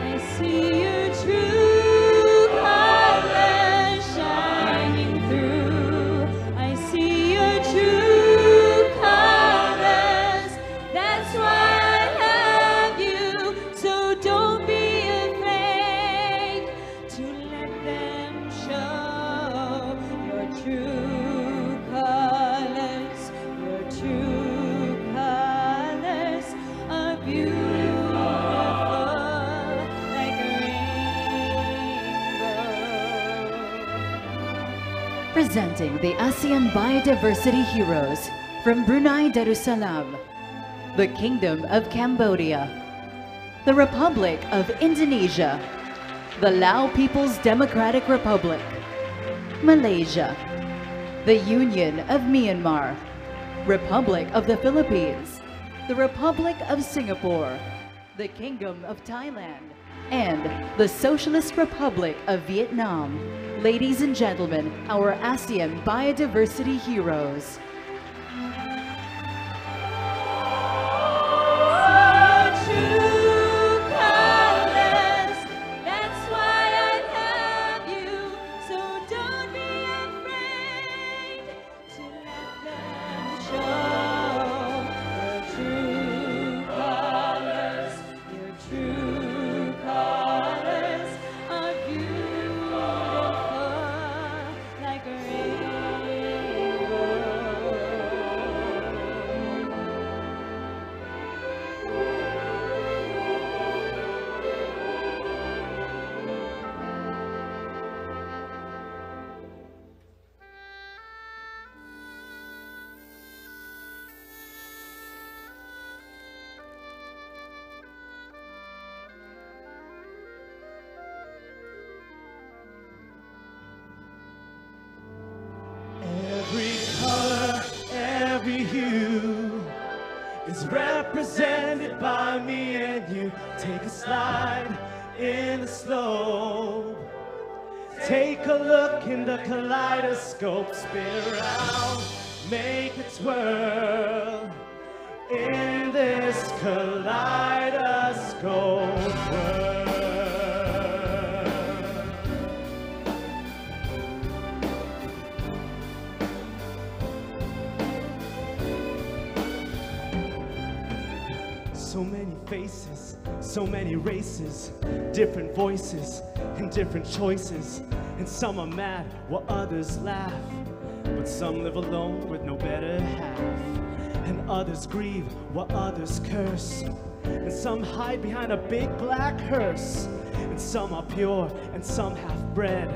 I see your true colors shining through. I see your true colors. That's why I love you. So don't be afraid to let them show your true colors. Your true colors are beautiful like a rainbow. Presenting the ASEAN Biodiversity Heroes from Brunei Darussalam, the Kingdom of Cambodia, the Republic of Indonesia, the Lao People's Democratic Republic, Malaysia, the Union of Myanmar, Republic of the Philippines, the Republic of Singapore, the Kingdom of Thailand, and the Socialist Republic of Vietnam. Ladies and gentlemen, our ASEAN Biodiversity Heroes. True colors, that's why I love you. So don't be afraid to let them show your true colors. Your true colors are beautiful like a rainbow. every hue is represented by me and you. Take a slide in the slope. Take a look in the kaleidoscope. Spin around, make it twirl in this kaleidoscope world. So many faces, so many races, different voices and different choices. And some are mad while others laugh, but some live alone with no better half. And others grieve while others curse, and some hide behind a big black hearse. And some are pure and some half-bred,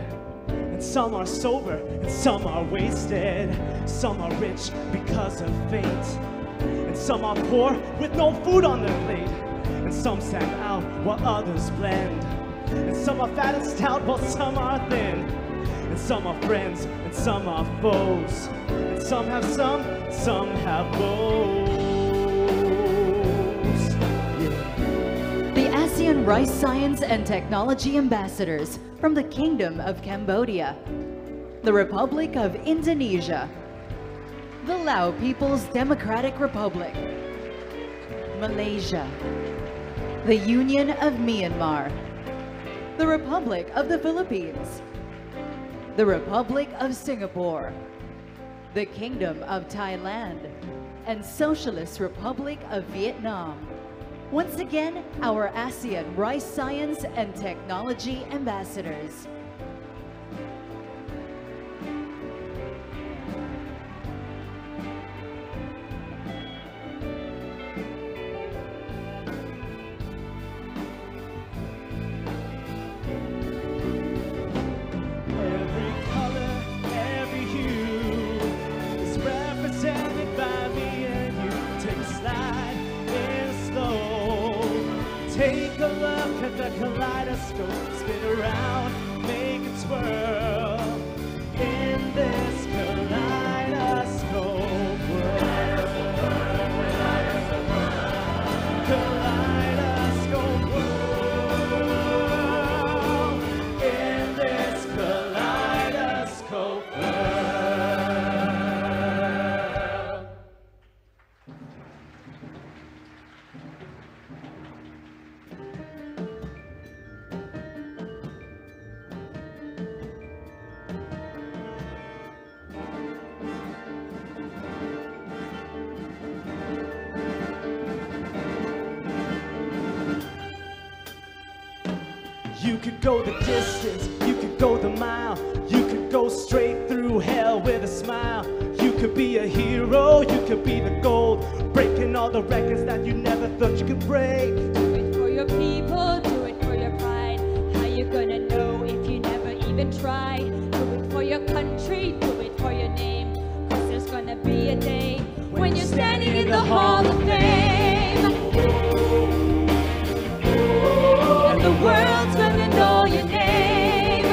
and some are sober and some are wasted. Some are rich because of fate, and some are poor with no food on their plate. And some stand out while others blend, and some are fat and stout while some are thin. And some are friends and some are foes, and some have some have both. The ASEAN Rice Science and Technology Ambassadors from the Kingdom of Cambodia, the Republic of Indonesia, the Lao People's Democratic Republic, Malaysia, the Union of Myanmar, the Republic of the Philippines, the Republic of Singapore, the Kingdom of Thailand, and Socialist Republic of Vietnam. Once again, our ASEAN Rice Science and Technology Ambassadors. Take a look at the kaleidoscope, spin around, make it swirl in this kaleidoscope world. Kaleidoscope world, in this kaleidoscope world. You could go the distance, you could go the mile, you could go straight through hell with a smile. You could be a hero, you could be the gold, breaking all the records that you never thought you could break. Do it for your people, do it for your pride. How you gonna know if you never even try? Do it for your country, do it for your name, 'cause there's gonna be a day when you're standing in the Hall of Fame, and the world's gonna know your name,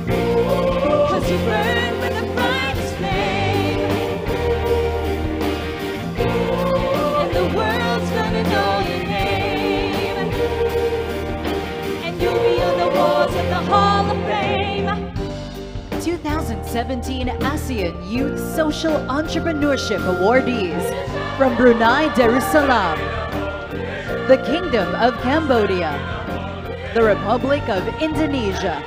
'cause you burn with the brightest flame, and the world's gonna know your name, and you'll be on the walls of the Hall of Fame. 2017 ASEAN Youth Social Entrepreneurship Awardees from Brunei Darussalam, the Kingdom of Cambodia, the Republic of Indonesia,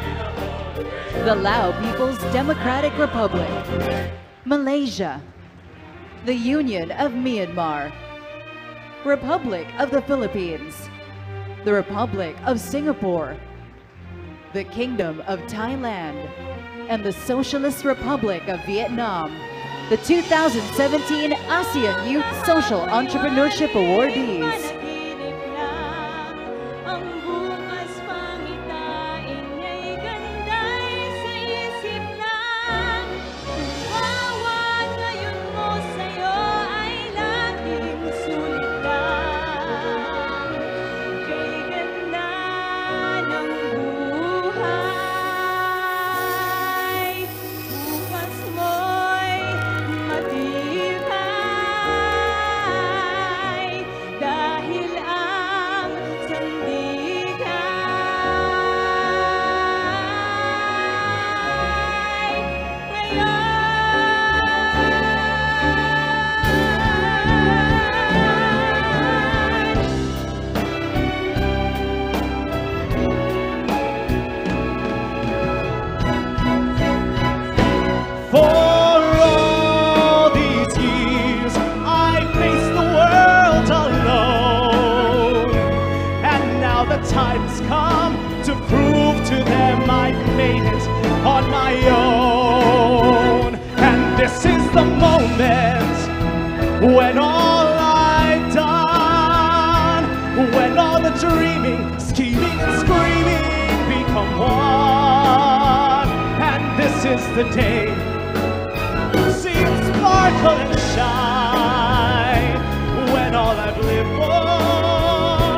the Lao People's Democratic Republic, Malaysia, the Union of Myanmar, Republic of the Philippines, the Republic of Singapore, the Kingdom of Thailand, and the Socialist Republic of Vietnam, the 2017 ASEAN Youth Social Entrepreneurship Awardees. Ang bukas pangitain niya'y ganday sa isip lang. Bawat ngayon mo sa'yo ay laging sulit lang. Kay ganda ng buhay, bukas mo'y made it on my own. And this is the moment when all I've done, when all the dreaming, scheming and screaming become one. And this is the day, see it sparkle and shine, when all I've lived for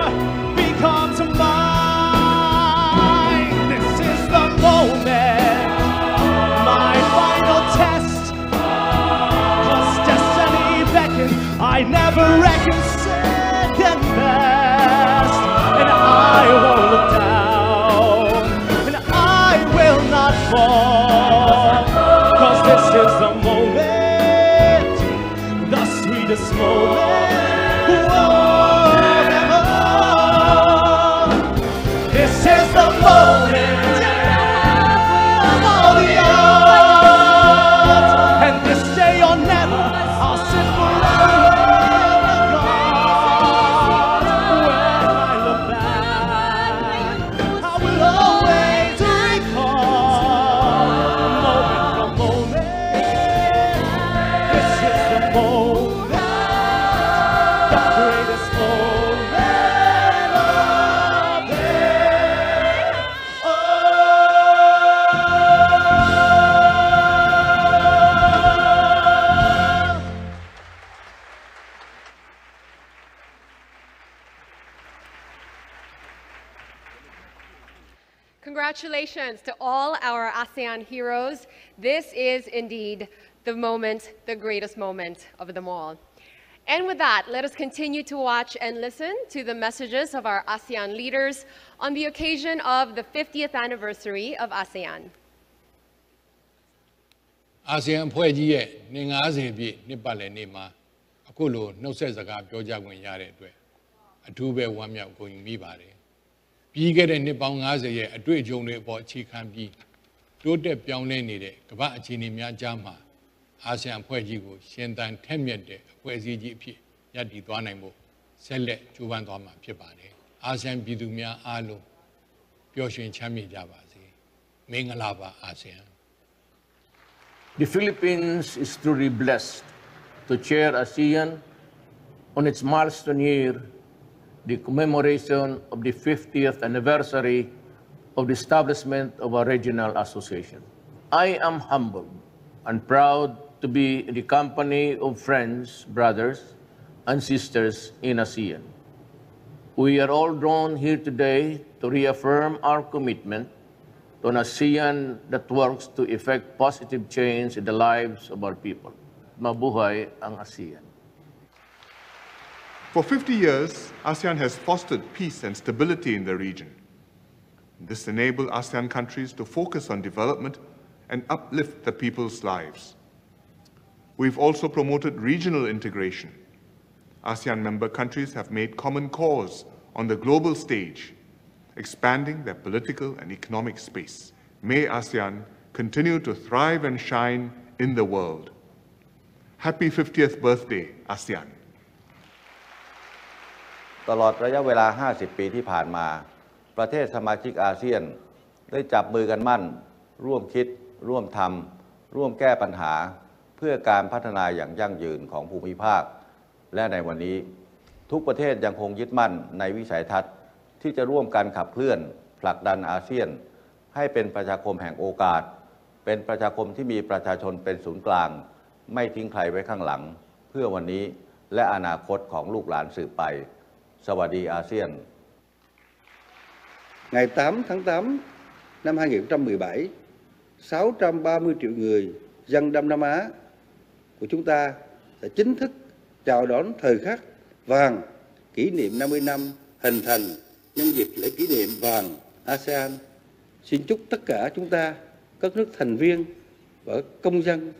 becomes mine. This is the moment, my final test, 'cause destiny beckons, I never reckon second best, and I won't look down, and I will not fall, 'cause this is the moment, the sweetest moment of ever. This is the moment of all the odds, and this day or never, I'll sit forever with God. When I look back, I will always recall, moment from moment, this is the moment, the greatest moment of Congratulations to all our ASEAN heroes. This is indeed the moment, the greatest moment of them all. And with that, let us continue to watch and listen to the messages of our ASEAN leaders on the occasion of the 50th anniversary of ASEAN. ASEAN ဖွဲ့ကြီးရဲ့50ပြည့်နှစ်ပတ်လည်နေ့မှာအခုလိုနှုတ်ဆက်စကားပြောကြားခွင့်ရတဲ့အတွက်အထူးပဲဝမ်းမြောက်ဂုဏ်ယူမိပါတယ်။ပြီးခဲ့တဲ့နှစ်ပေါင်း50ရဲ့အတွေ့အကြုံတွေအပေါ်အခြေခံပြီးတိုးတက်ပြောင်းလဲနေတဲ့ကမ္ဘာအခြေအနေများကြားမှာASEAN ဖွဲ့ကြီးကိုရှင်သန်ထက်မြက်တဲ့အဖွဲ့အစည်းကြီးအဖြစ်ရပ်တည်သွားနိုင်ဖို့ဆက်လက်ကြိုးပမ်းသွားမှာဖြစ်ပါတယ်။ ASEAN ပြည်သူများအားလုံးပျော်ရွှင်ချမ်းမြေ့ကြပါစေ။မင်္ဂလာပါASEAN The Philippines is truly blessed to chair ASEAN on its milestone year, the commemoration of the 50th anniversary of the establishment of our regional association. I am humbled and proud to be in the company of friends, brothers, and sisters in ASEAN. We are all drawn here today to reaffirm our commitment to an ASEAN that works to effect positive change in the lives of our people. Mabuhay ang ASEAN. For 50 years, ASEAN has fostered peace and stability in the region. This enabled ASEAN countries to focus on development and uplift the people's lives. We've also promoted regional integration. ASEAN member countries have made common cause on the global stage, expanding their political and economic space. May ASEAN continue to thrive and shine in the world. Happy 50th birthday, ASEAN. ตลอดระยะเวลา 50 ปีที่ผ่านมาประเทศสมาชิกอาเซียนได้จับมือกันมั่นร่วมคิดร่วมทำร่วมแก้ปัญหาเพื่อการพัฒนาอย่างยั่งยืนของภูมิภาคและในวันนี้ทุกประเทศยังคงยึดมั่นในวิสัยทัศน์ที่จะร่วมกันขับเคลื่อนผลักดันอาเซียนให้เป็นประชาคมแห่งโอกาสเป็นประชาคมที่มีประชาชนเป็นศูนย์กลางไม่ทิ้งใครไว้ข้างหลังเพื่อวันนี้และอนาคตของลูกหลานสืบไปสวัสดีอาเซียน Ngày 8 tháng 8 năm 2017, 630 triệu người dân Đông Nam Á của chúng ta sẽ chính thức chào đón thời khắc vàng kỷ niệm 50 năm hình thành nhân dịp lễ kỷ niệm vàng ASEAN. Xin chúc tất cả chúng ta, các nước thành viên và công dân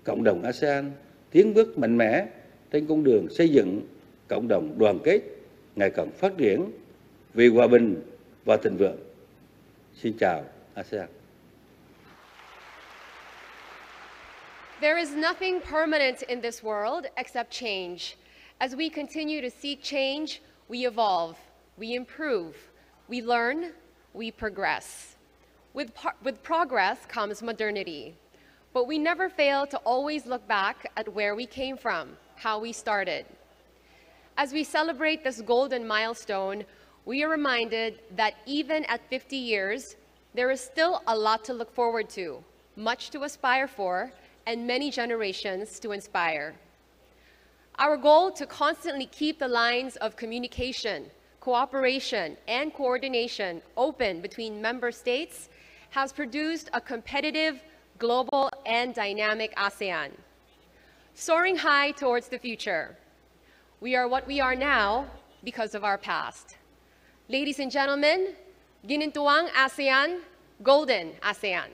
cộng đồng ASEAN tiến bước mạnh mẽ trên con đường xây dựng cộng đồng đoàn kết ngày càng phát triển vì hòa bình và thịnh vượng. Xin chào ASEAN. There is nothing permanent in this world except change. As we continue to seek change, we evolve, we improve, we learn, we progress. With progress comes modernity, but we never fail to always look back at where we came from, how we started. As we celebrate this golden milestone, we are reminded that even at 50 years, there is still a lot to look forward to, much to aspire for, and many generations to inspire. Our goal to constantly keep the lines of communication, cooperation, and coordination open between member states has produced a competitive, global, and dynamic ASEAN. Soaring high towards the future, we are what we are now because of our past. Ladies and gentlemen, Ginintuang ASEAN, Golden ASEAN.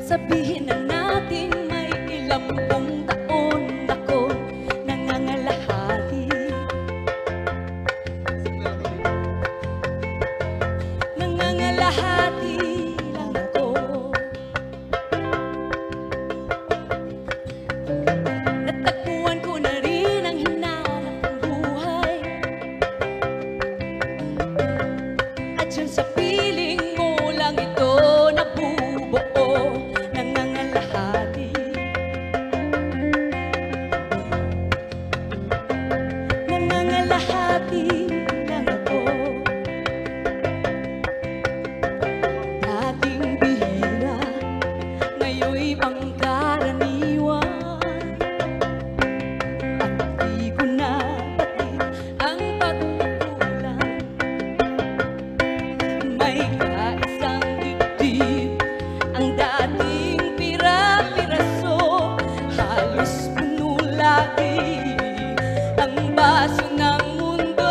Sabihin na natin may ilang pong taon ako nangangalahati. Nangangalahati lang ako. Natagpuan ko na rin ang hinarap ng buhay. At yun sa piling mo lang ito nabubuo. Nangangalahati. Nangangalahati lang ako. Dating bihira, ngayon'y pangkaraniwan. At di ko na batid ang pagkukulang. May kaisang dibdib ang dating pira-piraso. Halos puno lagi ang baso ng mundo.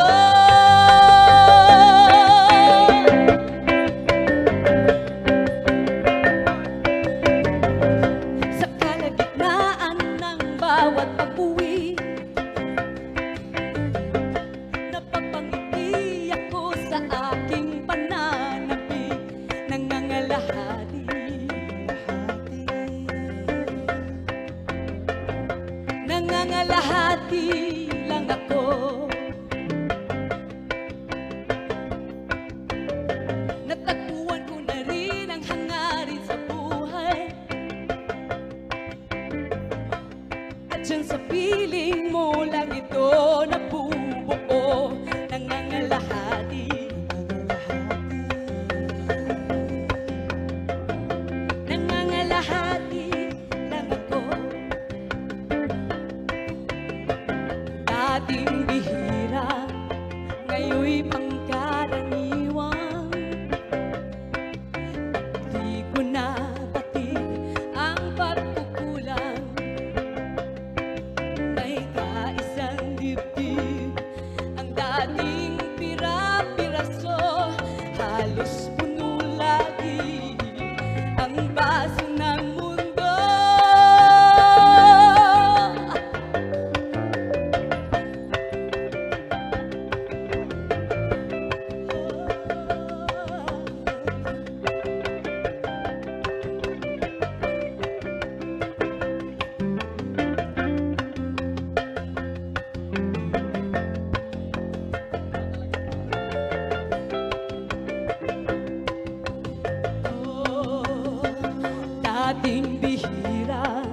Sa kalagitnaan ng bawat pag-uwi, napapangiti ako sa aking pananabik. Nangangalahati. Nangangalahati lang ako. Natagpuan ko na rin ang hangarin sa buhay. At dyan sa piling mo lang ito nabubuo. Nangangalahati. Nangangalahati lang ako. Dating bihira, ngayon'y pangkaraniwan. Di ko na batid ang pagkukulang. May kaisang dibdib ang dating pira-piraso. Halos puno lagi ang baso ng mundo. Dating bihira,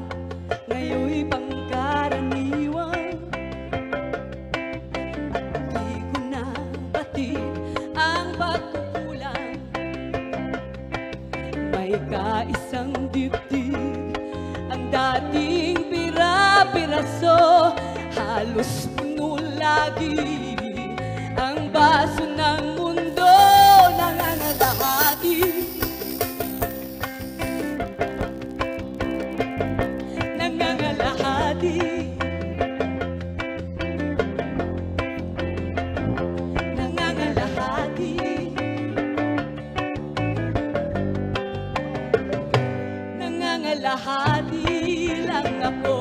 ngayon'y pangkaraniwan. Di ko na batid ang pagkukulang. May kaisang dibdib ang dating pira-piraso. Halos puno lagi ang baso ng mundo. Nangangalahati. Nangangalahati. Nangangalahati. Nangangalahati lang ako.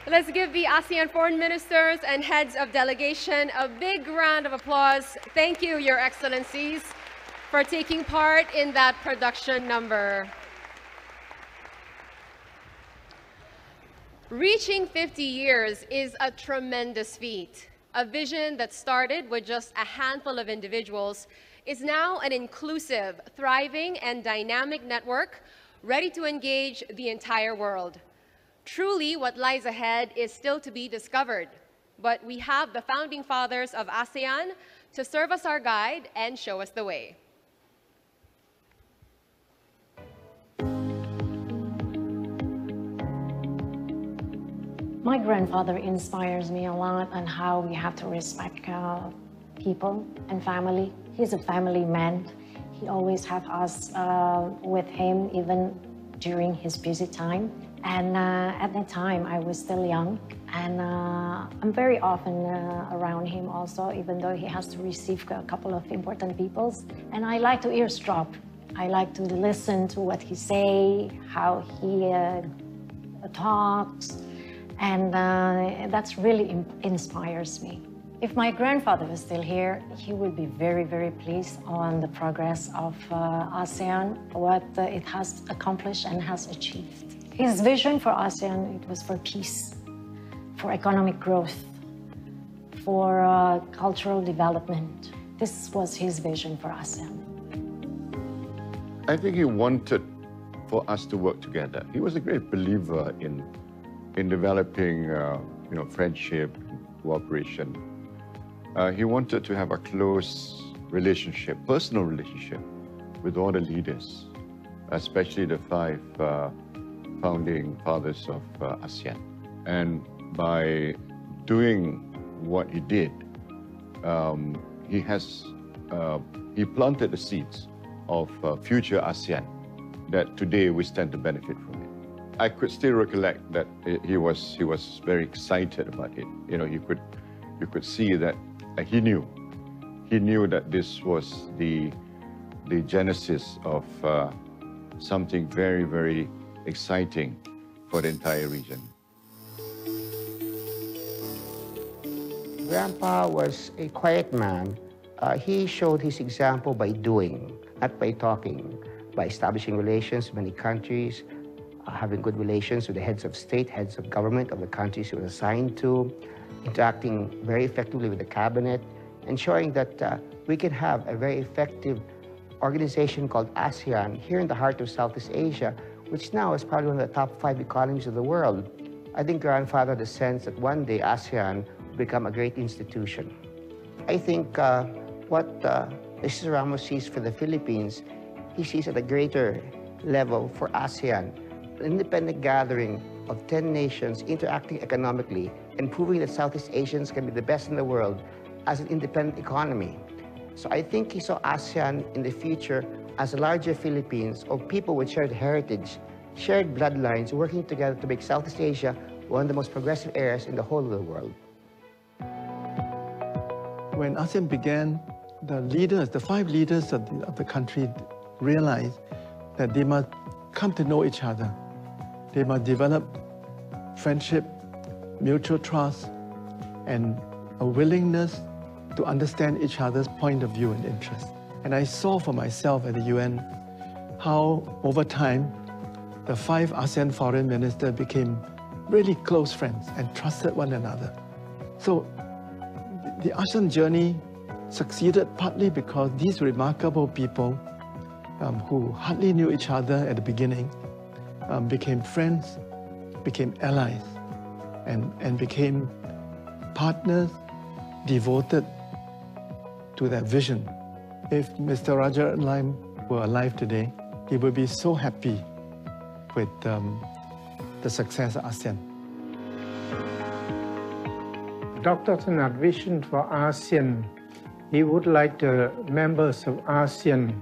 Let's give the ASEAN foreign ministers and heads of delegation a big round of applause. Thank you, Your Excellencies, for taking part in that production number. Reaching 50 years is a tremendous feat. A vision that started with just a handful of individuals is now an inclusive, thriving, and dynamic network ready to engage the entire world. Truly, what lies ahead is still to be discovered, but we have the founding fathers of ASEAN to serve as our guide and show us the way. My grandfather inspires me a lot on how we have to respect people and family. He's a family man. He always had us with him even during his busy time. And at that time, I was still young. And I'm very often around him also, even though he has to receive a couple of important people. And I like to eavesdrop. I like to listen to what he say, how he talks. And that's really inspires me. If my grandfather was still here, he would be very, very pleased on the progress of ASEAN, what it has accomplished and has achieved. His vision for ASEAN, it was for peace, for economic growth, for cultural development. This was his vision for ASEAN. I think he wanted for us to work together. He was a great believer in developing friendship, cooperation. He wanted to have a close relationship, personal relationship with all the leaders, especially the 5 founding fathers of ASEAN. And by doing what he did, he planted the seeds of future ASEAN that today we stand to benefit from it. I could still recollect that he was very excited about it. You could see that he knew that this was the genesis of something very, very exciting for the entire region. Grandpa was a quiet man. He showed his example by doing, not by talking, by establishing relations with many countries, having good relations with the heads of state, heads of government of the countries he was assigned to, interacting very effectively with the cabinet, ensuring that we can have a very effective organization called ASEAN here in the heart of Southeast Asia, which now is probably one of the top 5 economies of the world. I think grandfather had a sense that one day ASEAN will become a great institution. I think what Mr. Ramos sees for the Philippines, he sees at a greater level for ASEAN, an independent gathering of 10 nations interacting economically and proving that Southeast Asians can be the best in the world as an independent economy. So I think he saw ASEAN in the future as a larger Philippines of people with shared heritage, shared bloodlines, working together to make Southeast Asia one of the most progressive areas in the whole of the world. When ASEAN began, the 5 leaders of the country realized that they must come to know each other. They must develop friendship, mutual trust, and a willingness to understand each other's point of view and interest. And I saw for myself at the UN how, over time, the 5 ASEAN foreign ministers became really close friends and trusted one another. So the ASEAN journey succeeded partly because these remarkable people who hardly knew each other at the beginning became friends, became allies, and became partners devoted to that vision. If Mr. Raja Lime were alive today, he would be so happy with the success of ASEAN. Dr. Thanat's vision for ASEAN, he would like the members of ASEAN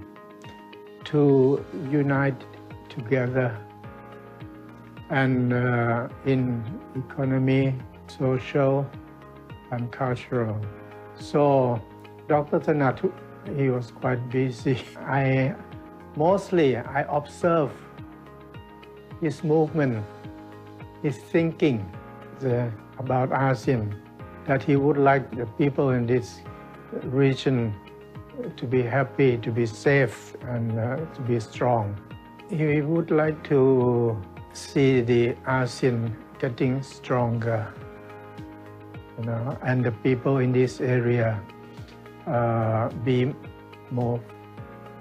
to unite together and in economy, social, and cultural. So Dr. Thanat, he was quite busy. I observe his movement, his thinking about ASEAN, that he would like the people in this region to be happy, to be safe, and to be strong. He would like to see the ASEAN getting stronger, and the people in this area be more,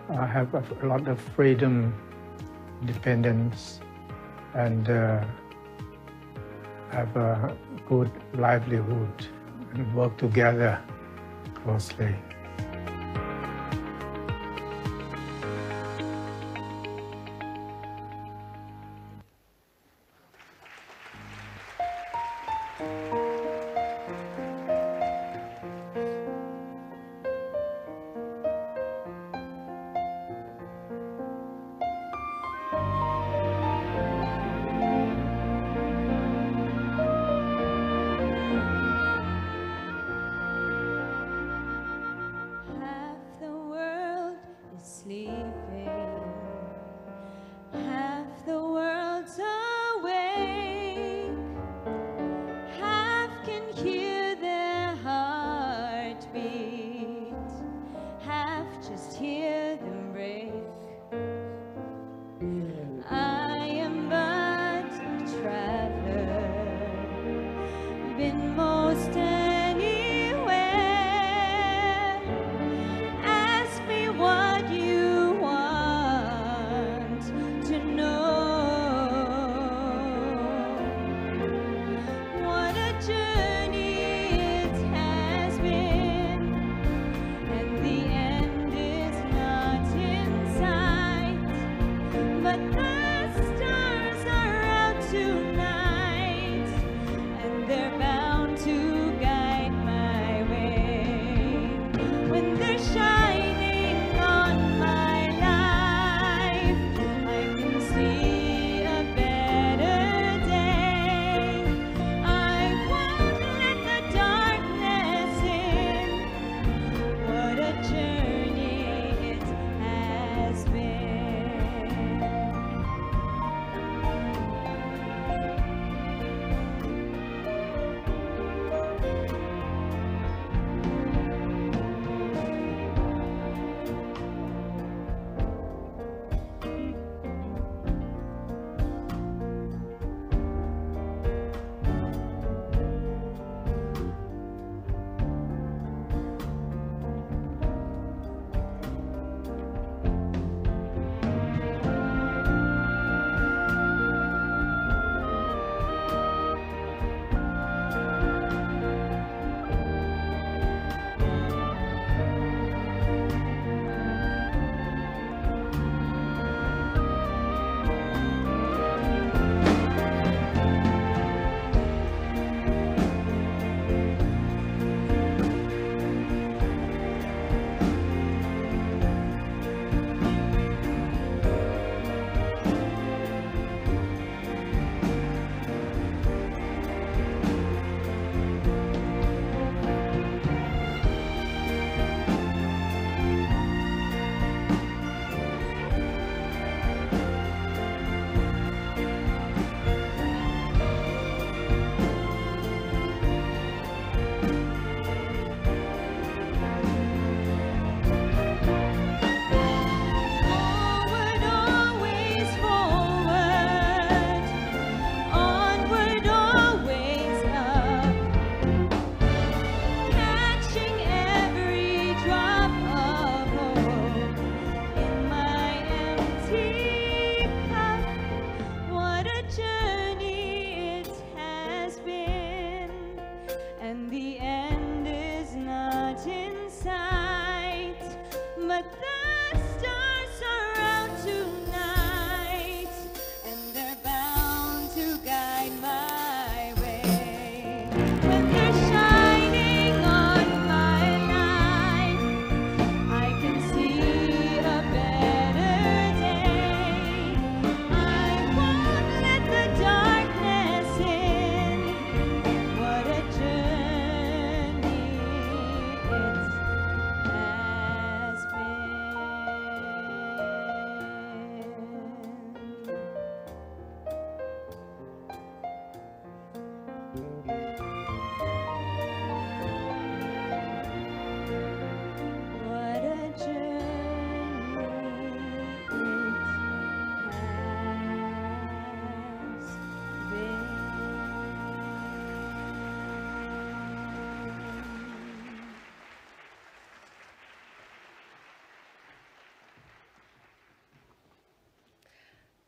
have a lot of freedom, independence, and have a good livelihood and work together closely.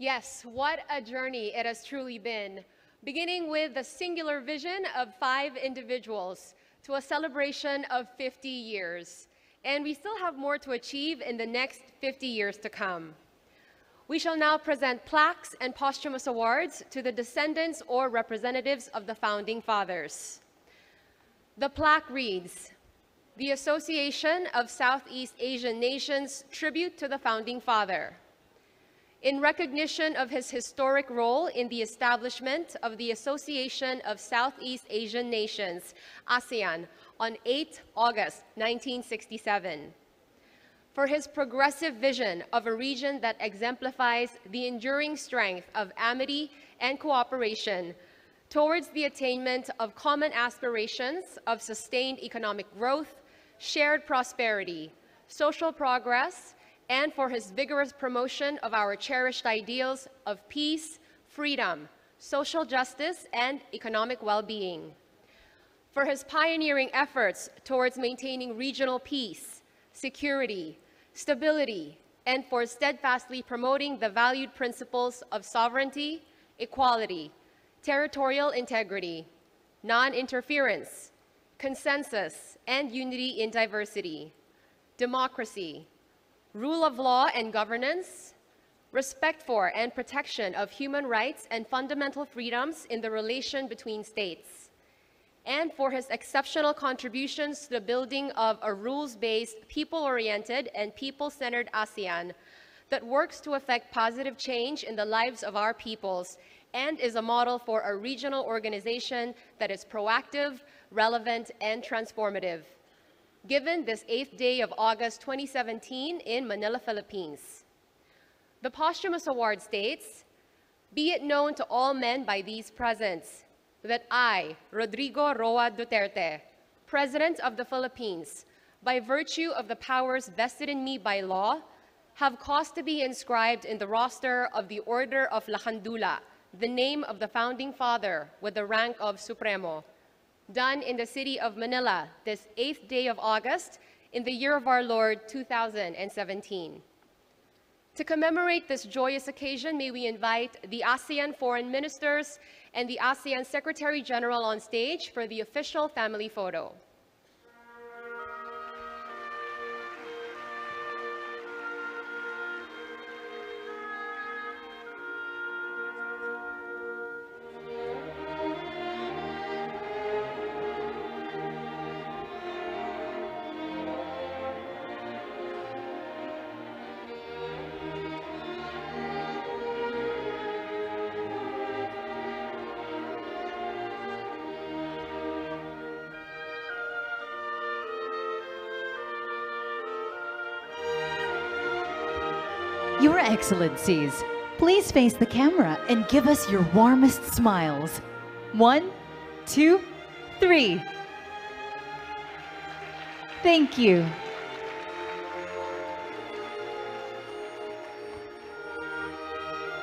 Yes, what a journey it has truly been, beginning with the singular vision of 5 individuals to a celebration of 50 years. And we still have more to achieve in the next 50 years to come. We shall now present plaques and posthumous awards to the descendants or representatives of the Founding Fathers. The plaque reads, "The Association of Southeast Asian Nations Tribute to the Founding Father. In recognition of his historic role in the establishment of the Association of Southeast Asian Nations, ASEAN, on 8 August 1967. For his progressive vision of a region that exemplifies the enduring strength of amity and cooperation towards the attainment of common aspirations of sustained economic growth, shared prosperity, social progress, and for his vigorous promotion of our cherished ideals of peace, freedom, social justice, and economic well-being. For his pioneering efforts towards maintaining regional peace, security, stability, and for steadfastly promoting the valued principles of sovereignty, equality, territorial integrity, non-interference, consensus and unity in diversity, democracy, rule of law and governance, respect for and protection of human rights and fundamental freedoms in the relation between states, and for his exceptional contributions to the building of a rules-based, people-oriented, and people-centered ASEAN that works to effect positive change in the lives of our peoples and is a model for a regional organization that is proactive, relevant, and transformative. Given this 8th day of August 2017 in Manila, Philippines. The posthumous award states, "Be it known to all men by these presents that I, Rodrigo Roa Duterte, President of the Philippines, by virtue of the powers vested in me by law, have caused to be inscribed in the roster of the Order of Lahandula, the name of the Founding Father with the rank of Supremo, done in the city of Manila this 8th day of August in the year of our Lord 2017. To commemorate this joyous occasion, may we invite the ASEAN foreign ministers and the ASEAN Secretary General on stage for the official family photo. Your Excellencies, please face the camera and give us your warmest smiles. 1, 2, 3. Thank you.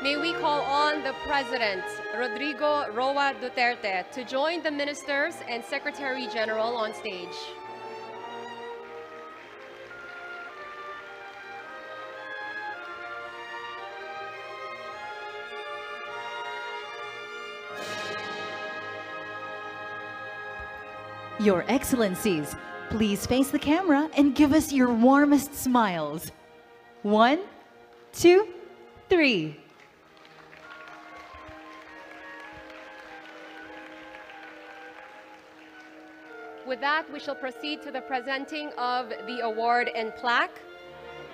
May we call on the President, Rodrigo Roa Duterte, to join the ministers and Secretary General on stage. Your Excellencies, please face the camera and give us your warmest smiles. 1, 2, 3. With that, we shall proceed to the presenting of the award and plaque.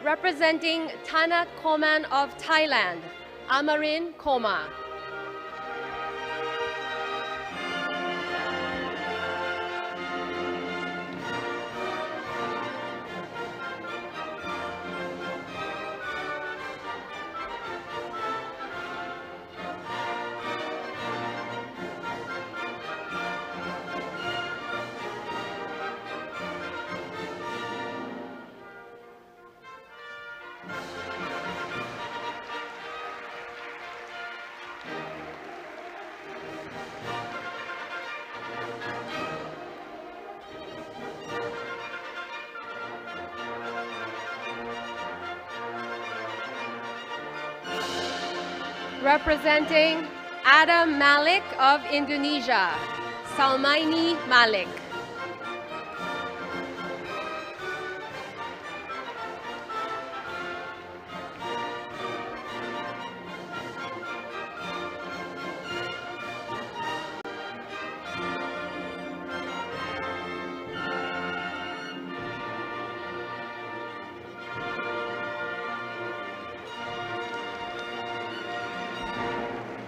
Representing Tanat Koman of Thailand, Amarin Koma. Representing Adam Malik of Indonesia, Salmaini Malik.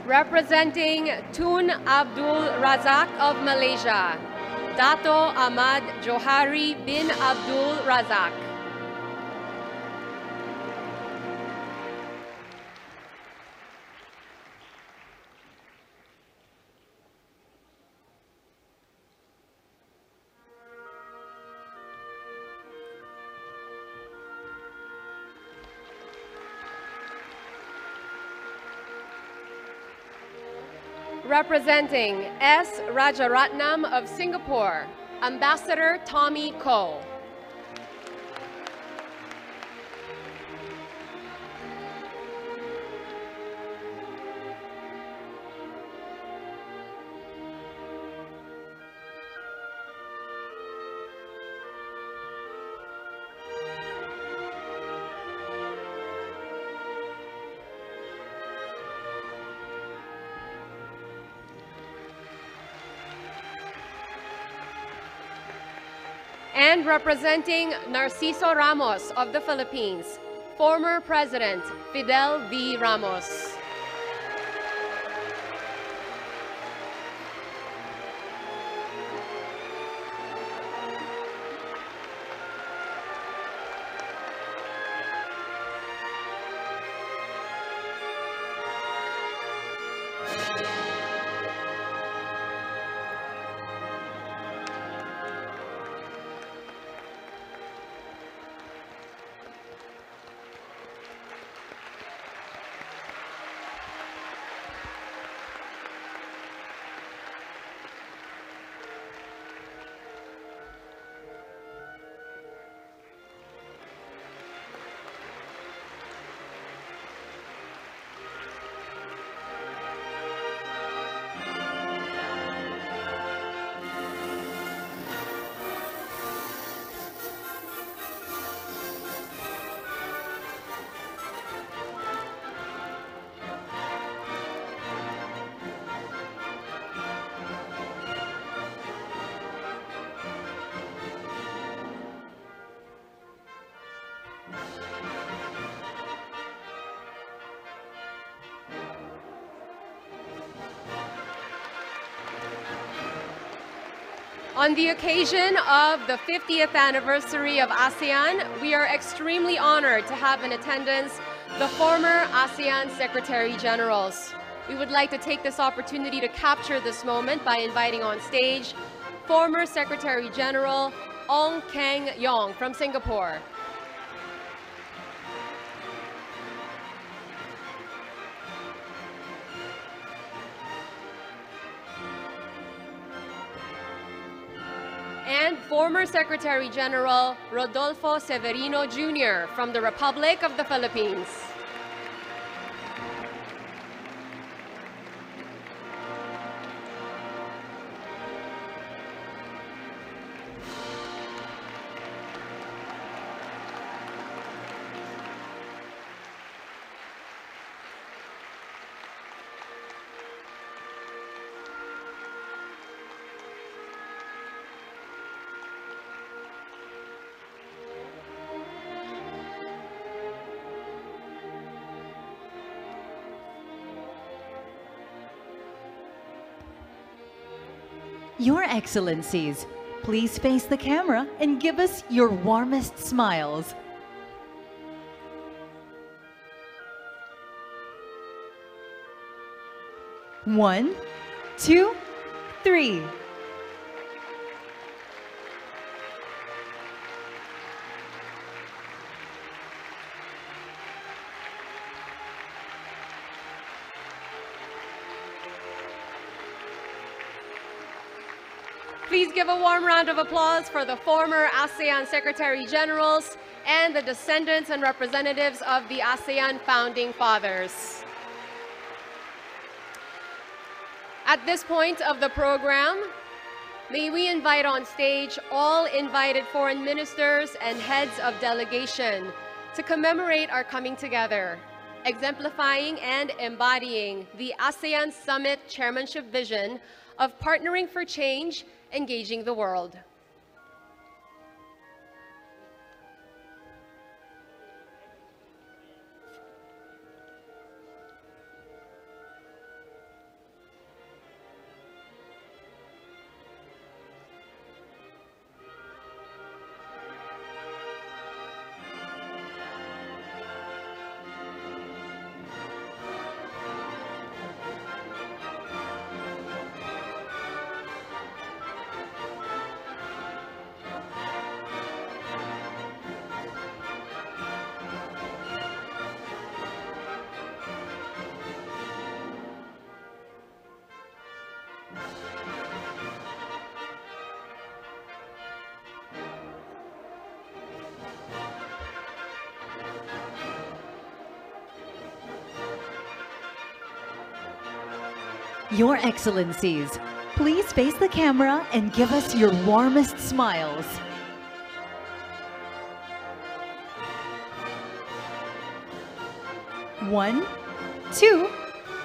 Representing Tun Abdul Razak of Malaysia, Dato Ahmad Johari bin Abdul Razak. Representing S. Rajaratnam of Singapore, Ambassador Tommy Koh. And representing Narciso Ramos of the Philippines, former President Fidel V. Ramos. On the occasion of the 50th anniversary of ASEAN, we are extremely honored to have in attendance the former ASEAN Secretary Generals. We would like to take this opportunity to capture this moment by inviting on stage former Secretary General Ong Keng Yong from Singapore. And former Secretary General Rodolfo Severino Jr. from the Republic of the Philippines. Your Excellencies, please face the camera and give us your warmest smiles. One, two, three. Please give a warm round of applause for the former ASEAN Secretary Generals and the descendants and representatives of the ASEAN Founding Fathers. At this point of the program, may we invite on stage all invited foreign ministers and heads of delegation to commemorate our coming together, exemplifying and embodying the ASEAN Summit Chairmanship vision of partnering for change, engaging the world. Your Excellencies, please face the camera and give us your warmest smiles. One, two,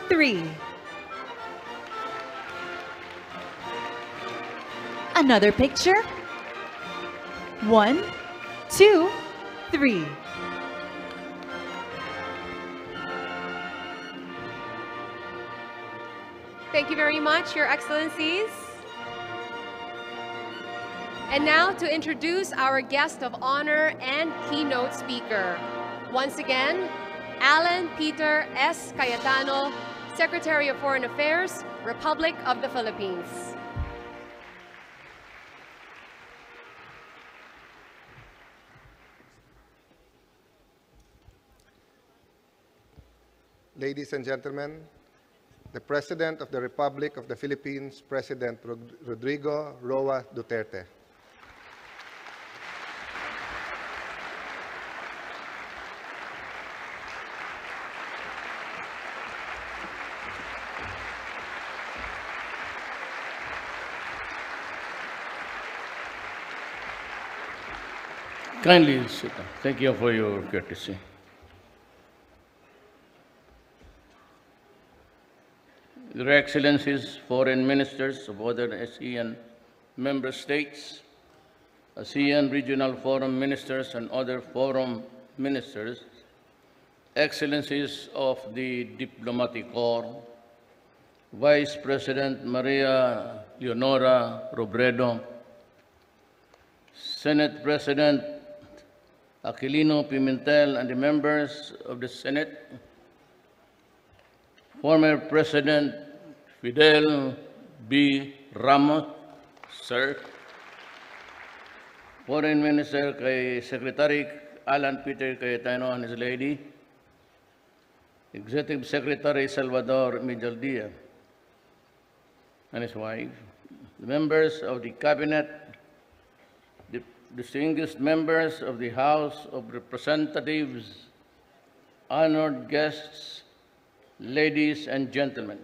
three. Another picture. One, two, three. Thank you very much, Your Excellencies. And now to introduce our guest of honor and keynote speaker. Once again, Alan Peter S. Cayetano, Secretary of Foreign Affairs, Republic of the Philippines. Ladies and gentlemen, the President of the Republic of the Philippines, President Rodrigo Roa Duterte. Kindly sit down. Thank you for your courtesy. Your Excellencies, foreign ministers of other ASEAN member states, ASEAN regional forum ministers and other forum ministers, Excellencies of the Diplomatic Corps, Vice President Maria Leonora Robredo, Senate President Aquilino Pimentel and the members of the Senate, former President Fidel B. Ramos, sir, Foreign Minister Secretary Alan Peter Cayetano and his lady, Executive Secretary Salvador Mijaldía and his wife, the members of the Cabinet, the distinguished members of the House of Representatives, honored guests, ladies and gentlemen.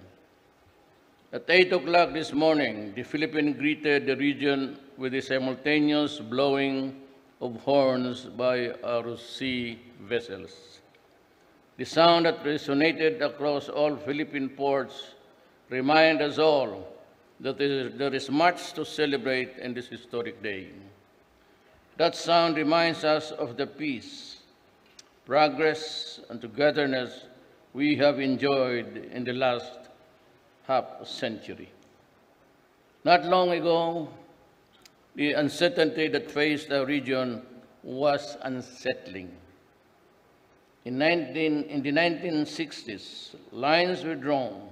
At 8 o'clock this morning, the Philippines greeted the region with the simultaneous blowing of horns by our sea vessels. The sound that resonated across all Philippine ports reminds us all that there is much to celebrate in this historic day. That sound reminds us of the peace, progress, and togetherness we have enjoyed in the last half century. Not long ago, the uncertainty that faced our region was unsettling. In the 1960s, lines were drawn.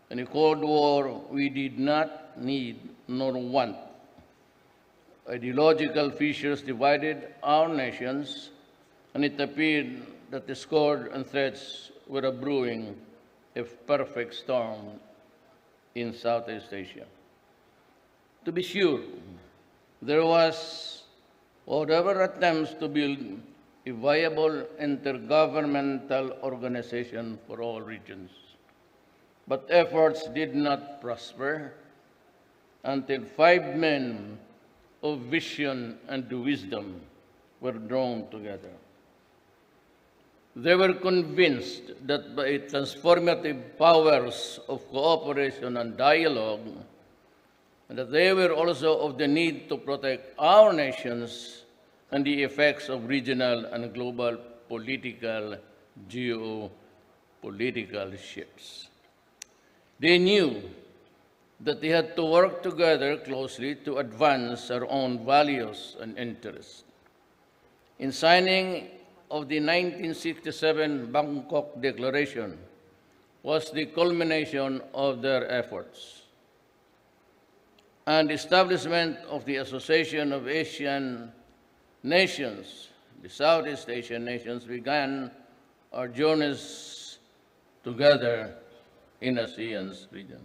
In the Cold War, we did not need nor want. Ideological fissures divided our nations, and it appeared that discord and threats were brewing a perfect storm in Southeast Asia. To be sure, there was whatever attempts to build a viable intergovernmental organization for all regions. but efforts did not prosper until 5 men of vision and wisdom were drawn together. They were convinced that by transformative powers of cooperation and dialogue, and that they were also of the need to protect our nations and the effects of regional and global political, geopolitical shifts. They knew that they had to work together closely to advance our own values and interests. In signing of the 1967 Bangkok Declaration was the culmination of their efforts. And establishment of the Association of Asian Nations, the Southeast Asian nations, began our journeys together in ASEAN's region.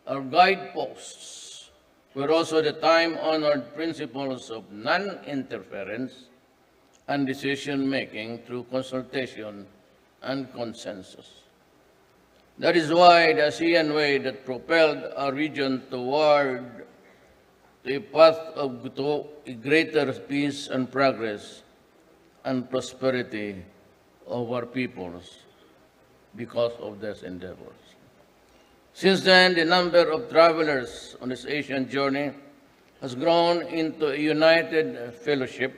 Our guideposts were also the time-honored principles of non-interference and decision-making through consultation and consensus. That is why the ASEAN way that propelled our region toward a path of greater peace and progress and prosperity of our peoples because of these endeavors. Since then, the number of travelers on this Asian journey has grown into a united fellowship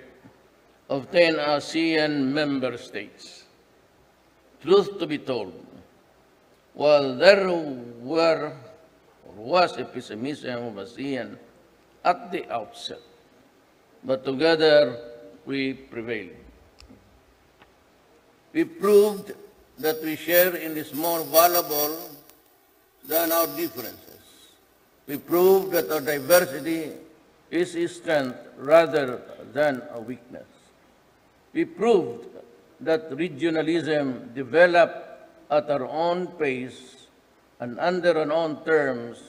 of 10 ASEAN member states. Truth to be told, while there was a pessimism of ASEAN at the outset, but together we prevailed. We proved that we share in this more valuable than our differences. We proved that our diversity is a strength rather than a weakness. We proved that regionalism developed at our own pace and under our own terms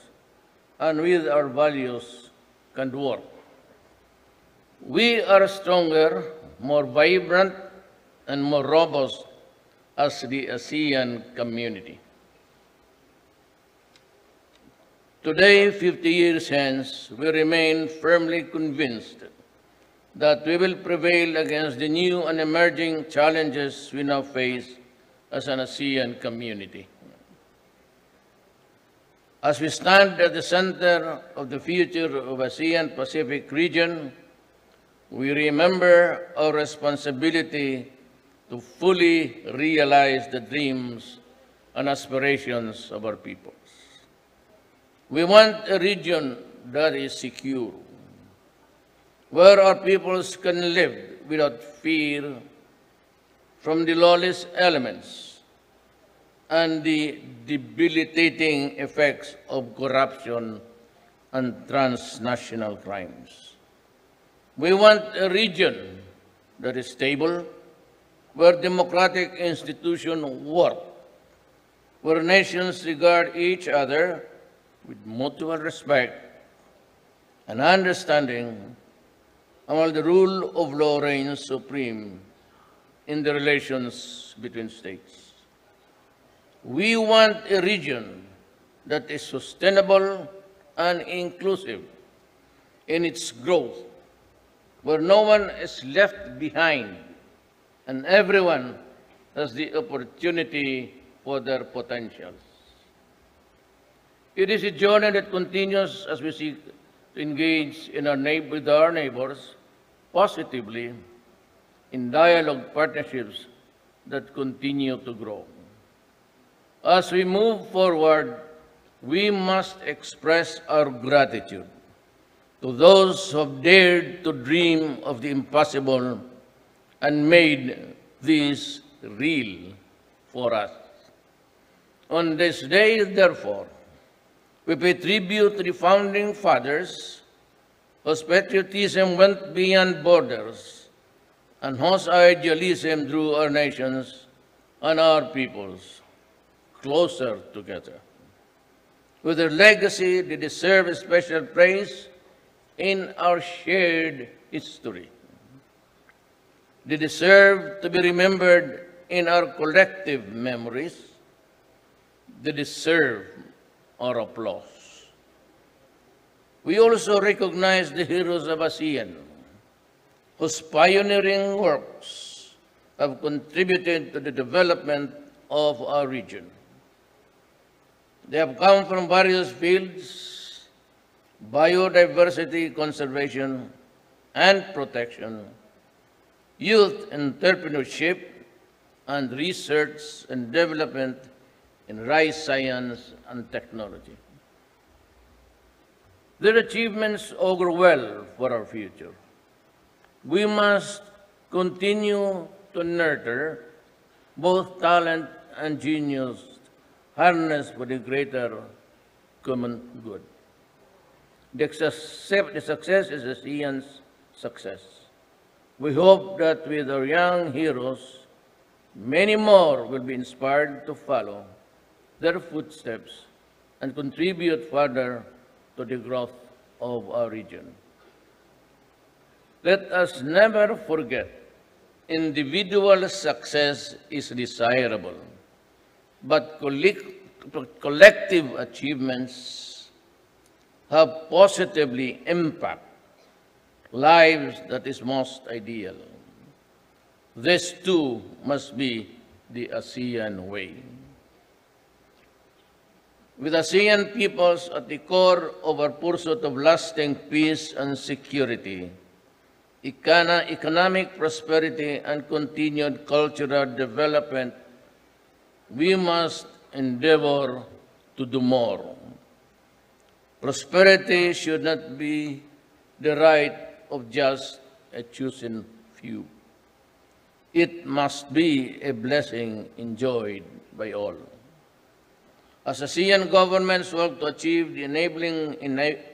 and with our values can work. We are stronger, more vibrant, and more robust as the ASEAN community. Today, 50 years hence, we remain firmly convinced that we will prevail against the new and emerging challenges we now face as an ASEAN community. As we stand at the center of the future of ASEAN Pacific region, we remember our responsibility to fully realize the dreams and aspirations of our peoples. We want a region that is secure, where our peoples can live without fear from the lawless elements and the debilitating effects of corruption and transnational crimes. We want a region that is stable, where democratic institutions work, where nations regard each other with mutual respect and understanding, and while the rule of law reigns supreme in the relations between states. We want a region that is sustainable and inclusive in its growth, where no one is left behind and everyone has the opportunity for their potentials. It is a journey that continues as we seek to engage with our neighbors positively in dialogue partnerships that continue to grow. As we move forward, we must express our gratitude to those who have dared to dream of the impossible and made this real for us. On this day, therefore, we pay tribute to the founding fathers whose patriotism went beyond borders and whose idealism drew our nations and our peoples closer together. With their legacy, they deserve special praise in our shared history. They deserve to be remembered in our collective memories. they deserve our applause. We also recognize the heroes of ASEAN, whose pioneering works have contributed to the development of our region. They have come from various fields: biodiversity conservation and protection, youth entrepreneurship, and research and development in rice science and technology. Their achievements augur well for our future. We must continue to nurture both talent and genius harnessed for the greater common good. The success is ASEAN's success. We hope that with our young heroes, many more will be inspired to follow their footsteps and contribute further to the growth of our region. Let us never forget, individual success is desirable, but collective achievements have positively impact lives that is most ideal. This too must be the ASEAN way. With ASEAN peoples at the core of our pursuit of lasting peace and security, economic prosperity, and continued cultural development, we must endeavor to do more. Prosperity should not be the right of just a chosen few. It must be a blessing enjoyed by all. As ASEAN governments work to achieve the enabling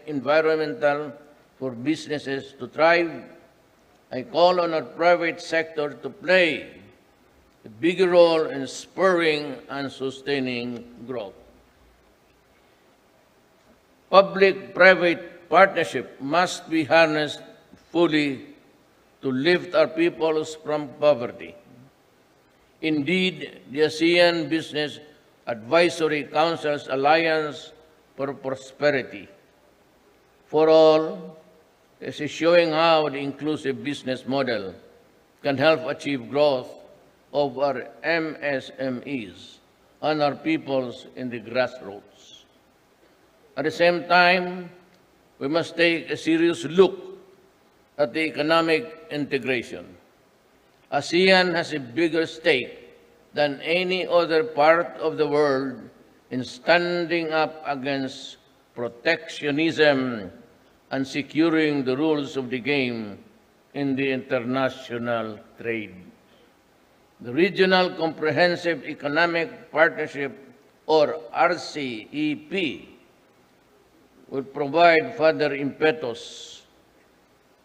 environmental for businesses to thrive, I call on our private sector to play a bigger role in spurring and sustaining growth. Public-private partnership must be harnessed fully to lift our peoples from poverty. Indeed, the ASEAN Business Advisory Council's Alliance for Prosperity for All is showing how the inclusive business model can help achieve growth of our MSMEs and our peoples in the grassroots. At the same time, we must take a serious look at the economic integration. ASEAN has a bigger stake than any other part of the world in standing up against protectionism and securing the rules of the game in the international trade. The Regional Comprehensive Economic Partnership, or RCEP, will provide further impetus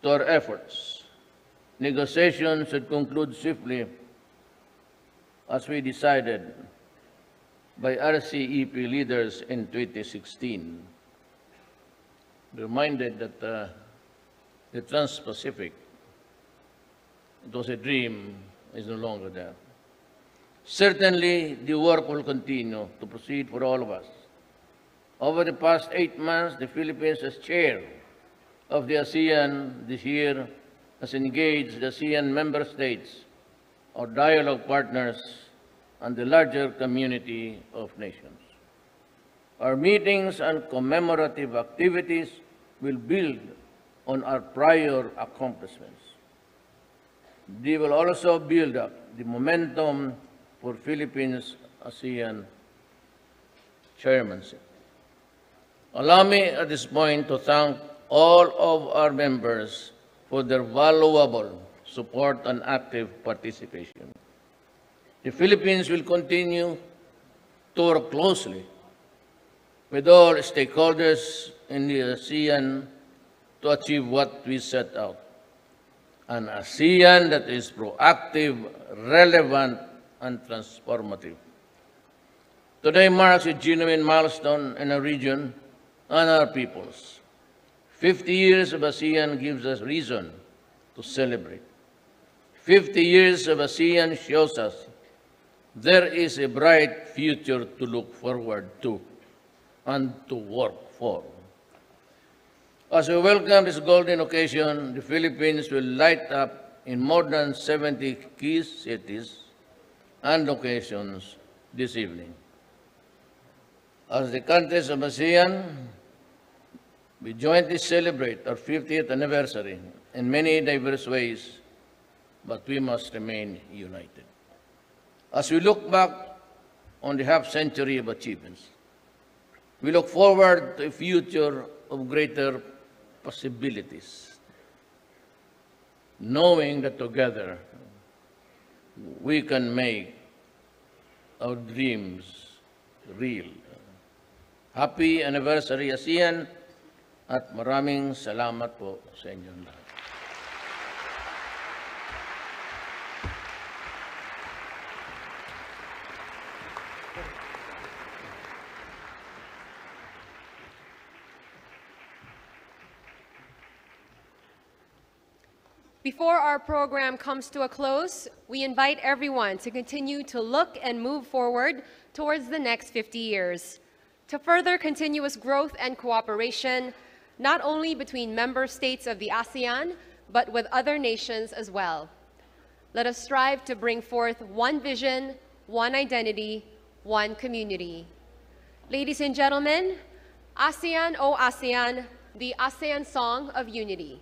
to our efforts. Negotiations should conclude swiftly, as we decided by RCEP leaders in 2016. Reminded that the Trans-Pacific, it was a dream, is no longer there. Certainly, the work will continue to proceed for all of us. Over the past 8 months, the Philippines, as chair of the ASEAN this year, has engaged the ASEAN member states, our dialogue partners, and the larger community of nations. Our meetings and commemorative activities will build on our prior accomplishments. They will also build up the momentum for Philippines ASEAN chairmanship. Allow me at this point to thank all of our members for their valuable support and active participation. The Philippines will continue to work closely with all stakeholders in the ASEAN to achieve what we set out: an ASEAN that is proactive, relevant, and transformative. Today marks a genuine milestone in our region and our peoples. 50 years of ASEAN gives us reason to celebrate. 50 years of ASEAN shows us there is a bright future to look forward to and to work for. As we welcome this golden occasion, the Philippines will light up in more than 70 key cities and locations this evening. As the countries of ASEAN, we jointly celebrate our 50th anniversary in many diverse ways, but we must remain united. As we look back on the half-century of achievements, we look forward to a future of greater possibilities, knowing that together we can make our dreams real. Happy anniversary ASEAN at maraming salamat po sa inyong lahat. Before our program comes to a close, we invite everyone to continue to look and move forward towards the next 50 years, to further continuous growth and cooperation, not only between member states of the ASEAN, but with other nations as well. Let us strive to bring forth one vision, one identity, one community. Ladies and gentlemen, ASEAN, O ASEAN, the ASEAN Song of Unity.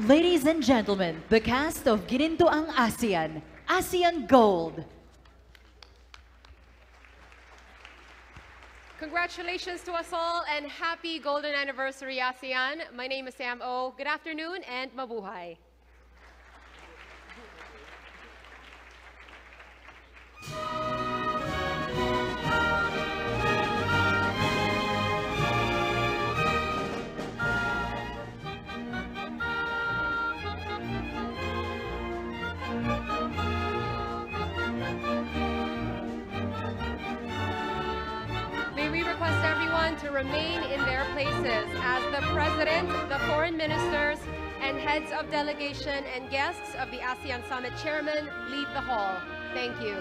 Ladies and gentlemen, the cast of Gininto ang ASEAN, ASEAN Gold. Congratulations to us all and happy golden anniversary, ASEAN. My name is Sam O. Good afternoon and mabuhay. To remain in their places as the President, the Foreign Ministers, and heads of delegation and guests of the ASEAN Summit Chairman leave the hall. Thank you.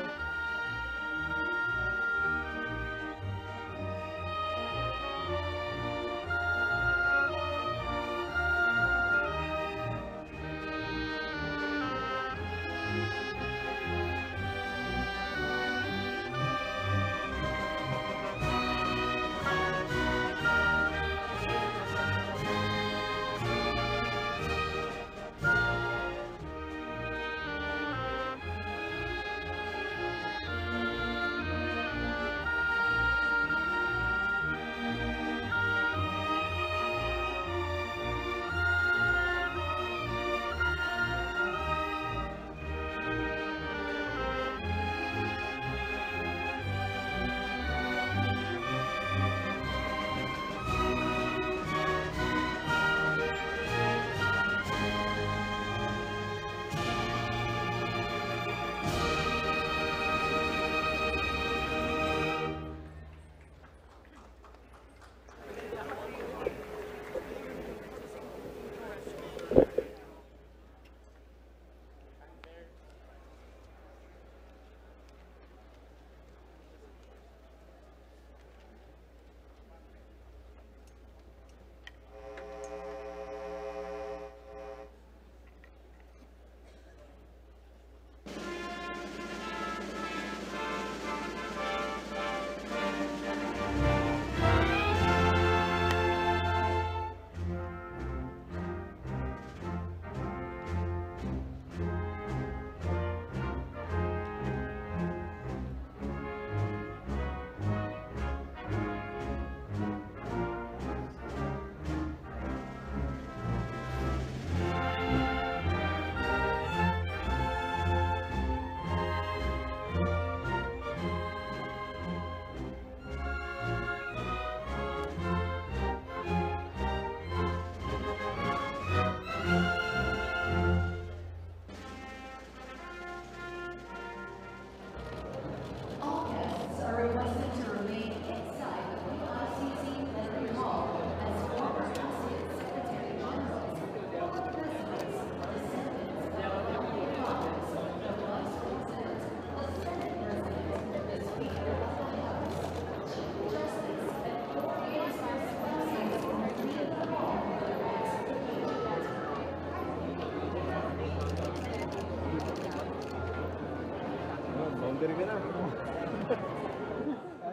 Nandiri ka na.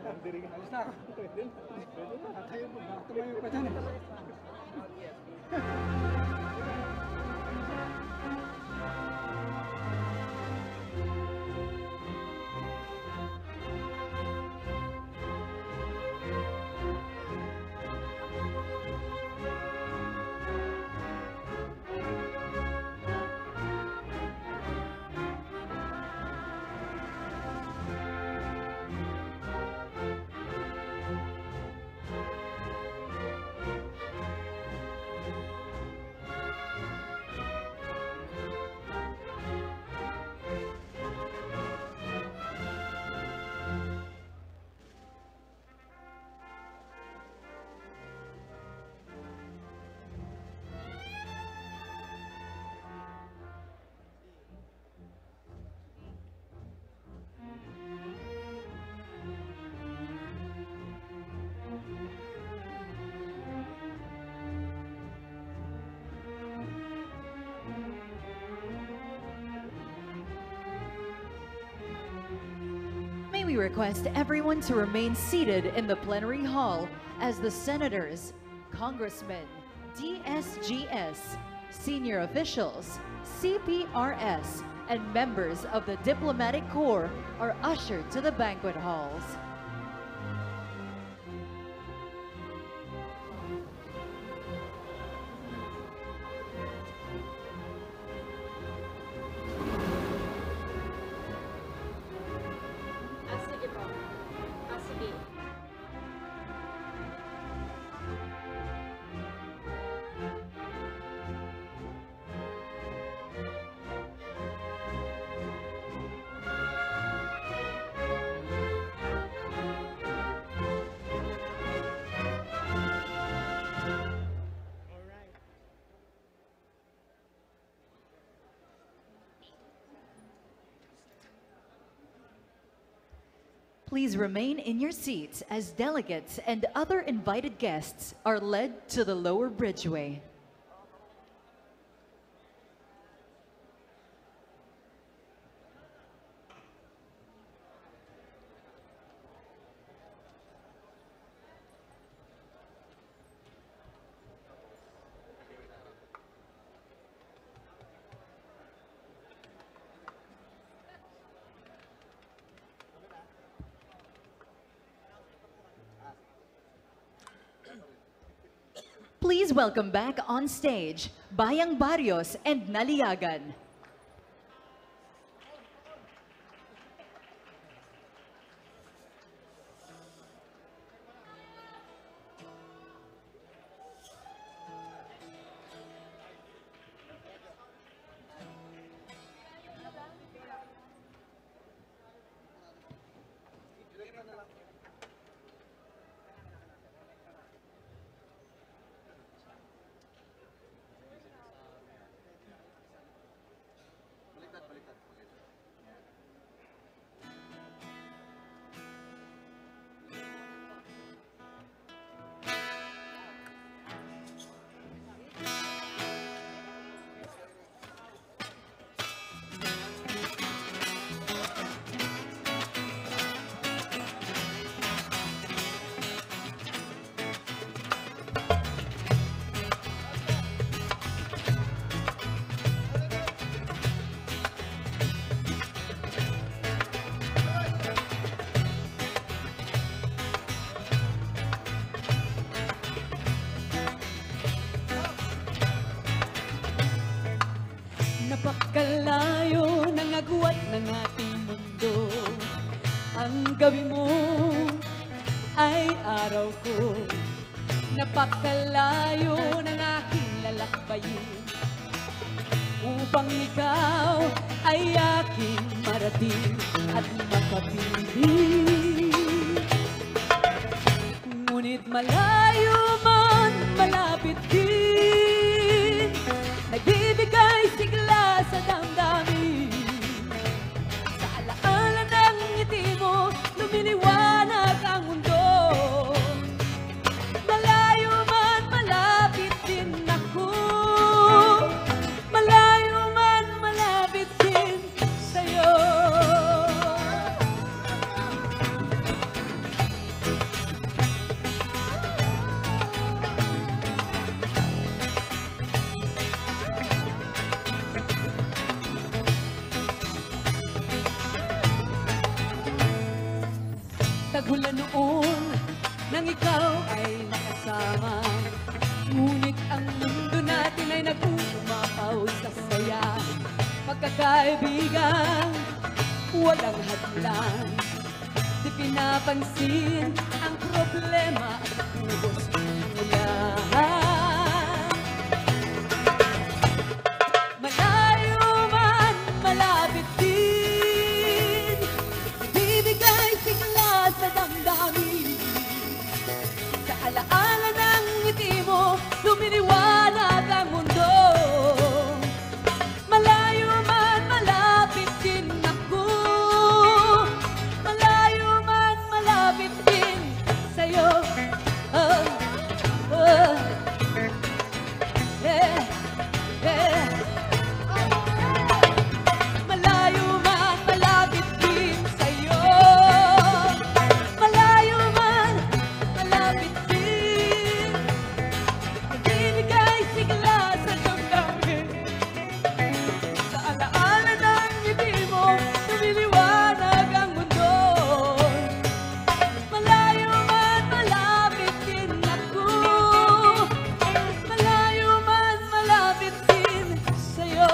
Nandiri ka. Alis na. Pwede na. Tayo po. Bakit tumayo pa dyan? May we request everyone to remain seated in the plenary hall as the senators, congressmen, DSGS, senior officials, CPRS, and members of the diplomatic corps are ushered to the banquet halls. Please remain in your seats as delegates and other invited guests are led to the lower bridgeway. Please welcome back on stage, Bayang Barrios and Naliagan. Napakalayo ng agwat ng ating mundo. Ang gabi mo ay araw ko. Napakalayo ng aking lalakbayin upang ikaw ay aking marating at makapiling. Ngunit malayo man, malapit din, nagbibigay sigla sa damdamin. Sa alaala ng ngiti mo, lumiliwanag ang mundo. Malayo man, malapit din ako. Malayo man, malapit din sa'yo. mula noon nang ikaw ay nakasama. Ngunit ang mundo natin ay nag-uumapaw sa saya. Pagkakaibigan, walang hadlang. Di pinapansin ang problema at ubos ng lahat. Malayo man, malapit din, bibigay sigla sa damdamin. Sa alaala ng ngiti mo, lumiliwanag ang mundo. Malayo man, malapit din ako. Malayo man, malapit din sa'yo. Malayo man, malapit din sa'yo. Malayo man, malapit din. Nagbibigay sigla sa damdamin. Sa alaala ng ngiti mo, lumiliwanag ang mundo. Malayo man, malapit din ako. Malayo man, malapit din sa'yo.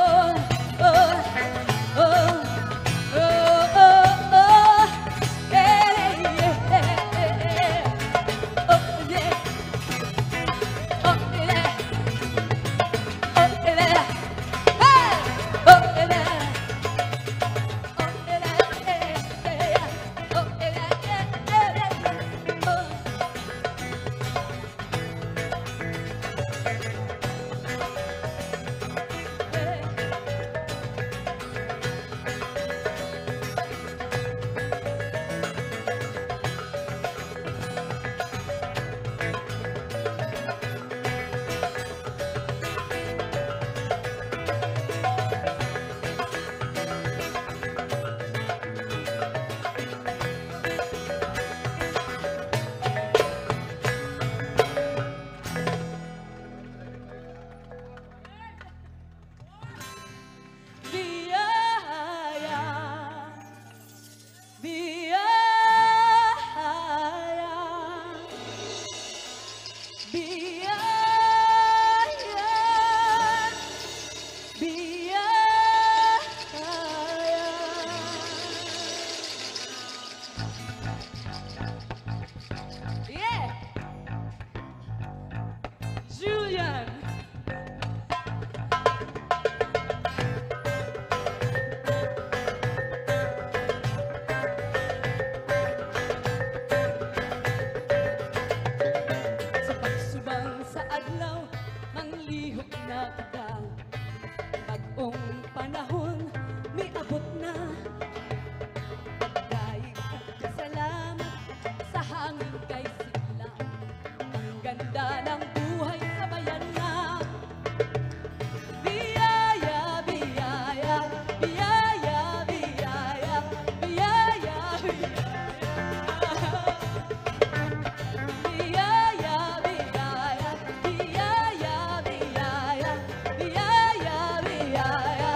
Julian. Sa pagsubang sa adlaw, manglihok na kita. Bagong panahon, may abot na. Dahil salamat sa hangin kay sigla. Ang ganda ng buhay sa bayan na. Biyaya, biyaya, biyaya, biyaya, biyaya, biyaya, biyaya, biyaya, biyaya, biyaya, biyaya.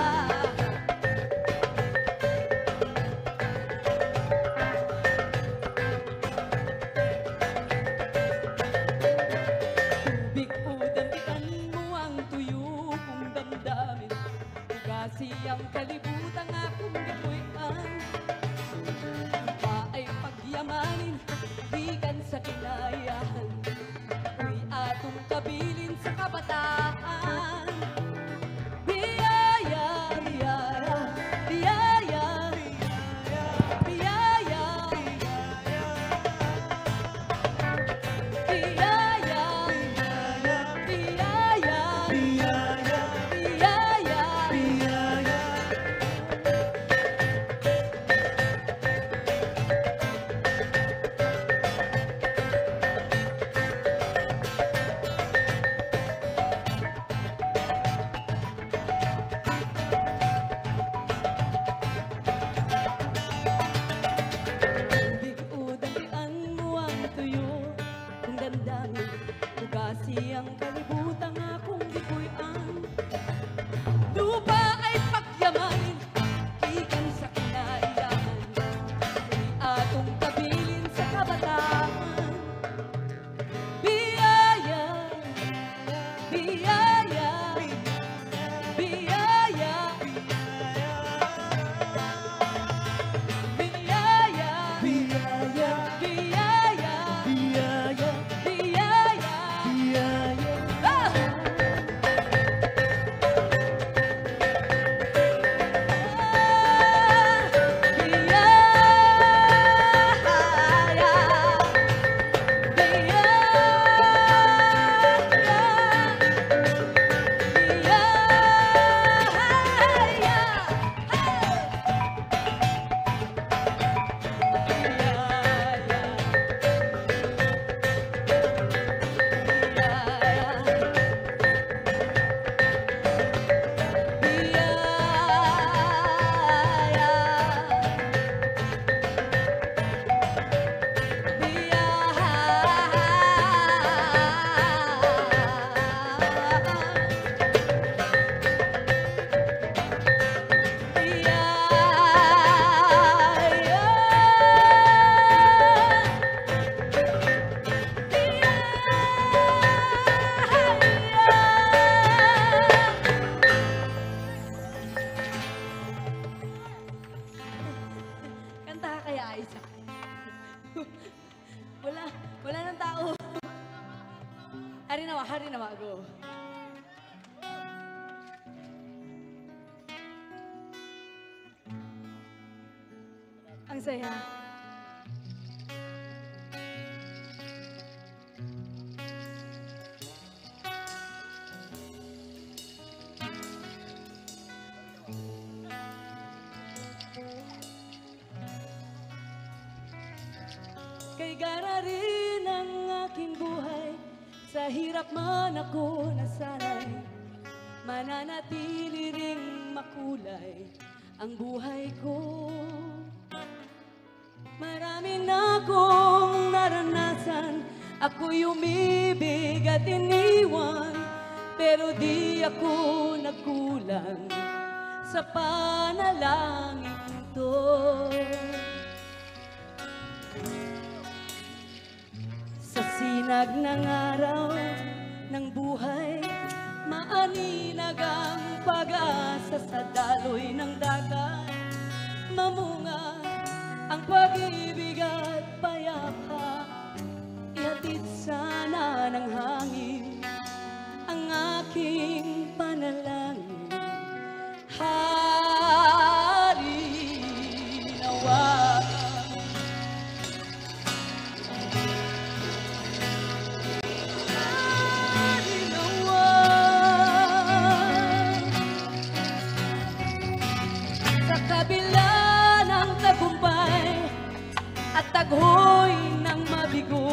Tubig o dampian mo ang tuyo kong damdamin. Ugasi ang kalibutan akong gipuyan. Lupa ay pagyamanin, gikan sa kinayahan. Uy atong kabilin sa kabataan. Biyaya, biyaya, biyaya, biyaya, biyaya. Biyaya, biyaya, biyaya, biyaya. Tubig o dampian mo ang tuyo kung damdamin. Ugasi ang kalibutan akong gipuyan. Lupa ay pagyamanin, gikan sa kinayahan. Uy atong kabilin sa kabataan. karangalan. Biyaya, biyaya, biyaya, biyaya, biyaya, biyaya, biyaya, biyaya, biyaya. Ah! Kanta ka kaya, Isa? Wala nang tao. Hari nawa, go. Ang saya. Kay gara rin ang aking buhay, sa hirap man ako nasanay, mananatili ring makulay ang buhay ko. Marami na akong naranasan, ako'y umibig at iniwan, pero di ako nagkulang sa panalangin to. Sa sinag ng araw ng buhay, maaninag ang pag-asa, sa daloy ng dagat mamunga ang pag-ibig at payapa. Ihatid sana ng hangin ang aking panalangin. Hari nawa. Hari nawa. Sa kabila ng tagumpay at taghoy ng mabigo,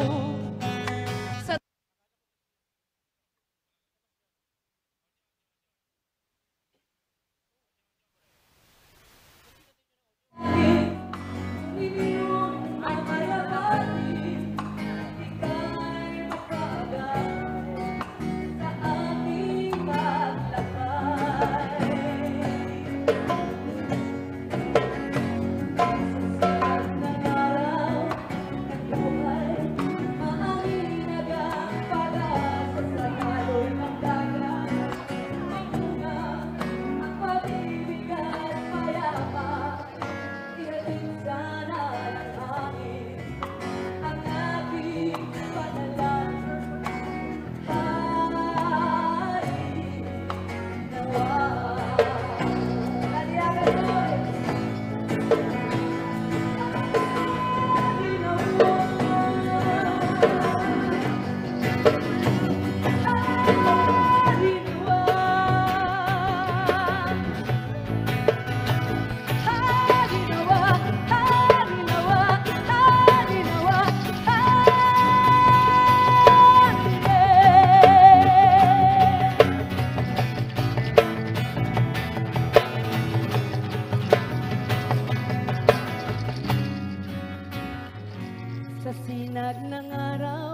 sa sinag ng araw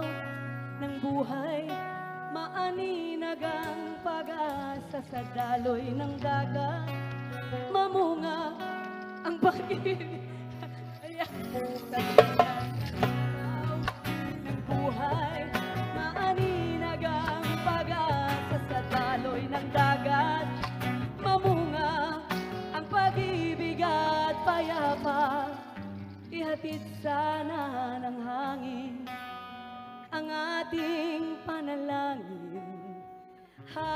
ng buhay, maaninag ang pag-asa, sa daloy ng dagat mamunga ang pag-ibig. Ayan. Sa sinag ng araw Ipit sana ng hangin ang ating panalangin, Hari,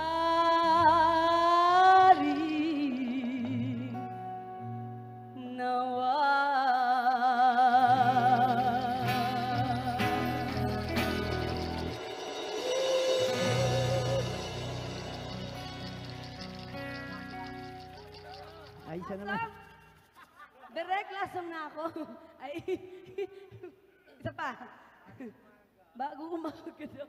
nawa. Ay, isa naman. Direct lasong na ako. Ay, isa pa. Bago umaga daw.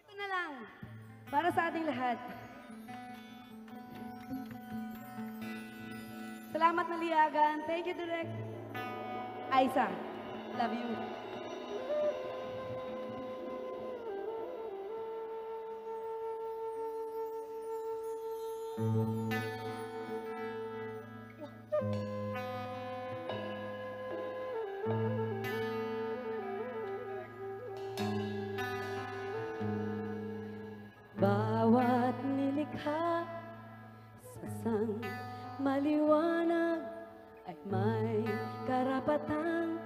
Ito na lang. Para sa ating lahat. Salamat na liyagan. Thank you, Direk. Aisa, love you. Bawat nilikha sa sang maliwanag ay may karapatang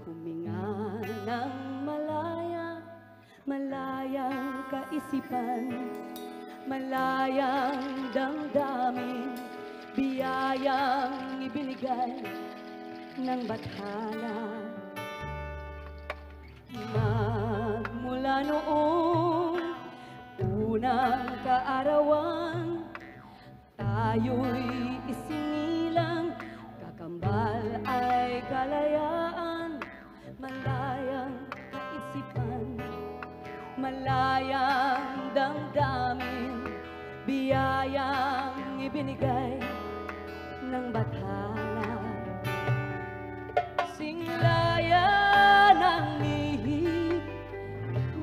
huminga ng malaya, malayang kaisipan, malayang damdamin, biyayang ibinigay ng bathala. Magmula noong unang kaarawan, tayo'y isinilang, kakambal ay kalayaan, malayang kaisipan, malayang damdamin, biyayang ibinigay ng bathala. Singlaya ng ihip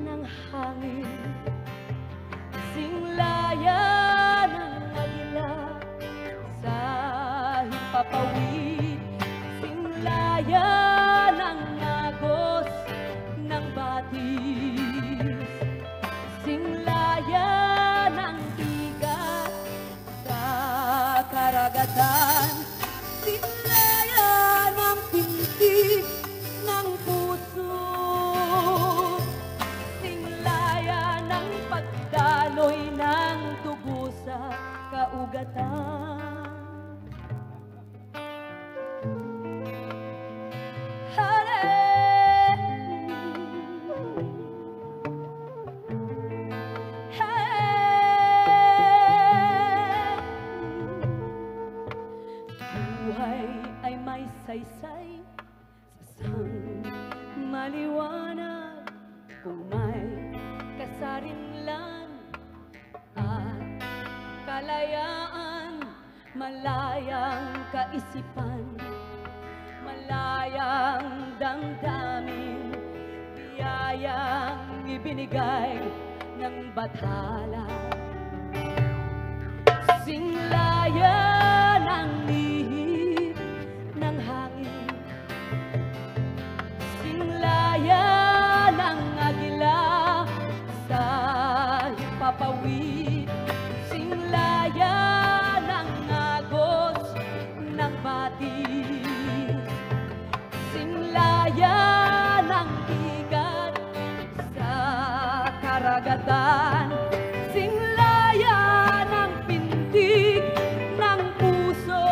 ng hangin, singlaya ng agila sa himpapawid, singlaya ng agos ng batis, singlaya ng tigat sa karagatan, singlaya ng pintig ng puso, singlaya ng pagdaloy ng dugo sa kaugatan. Buhay ay may saysay sa sang maliwanag, kung may kasarinlan at kalayaan, malayang kaisipan, malayang damdamin, biyayang ibinigay ng bathala. Singlaya ng ihip ng hangin, singlaya ng agila sa hipapawid, singlaya ng agos ng batis, singlaya ng igat sa karagatan, singlaya ng pintig ng puso,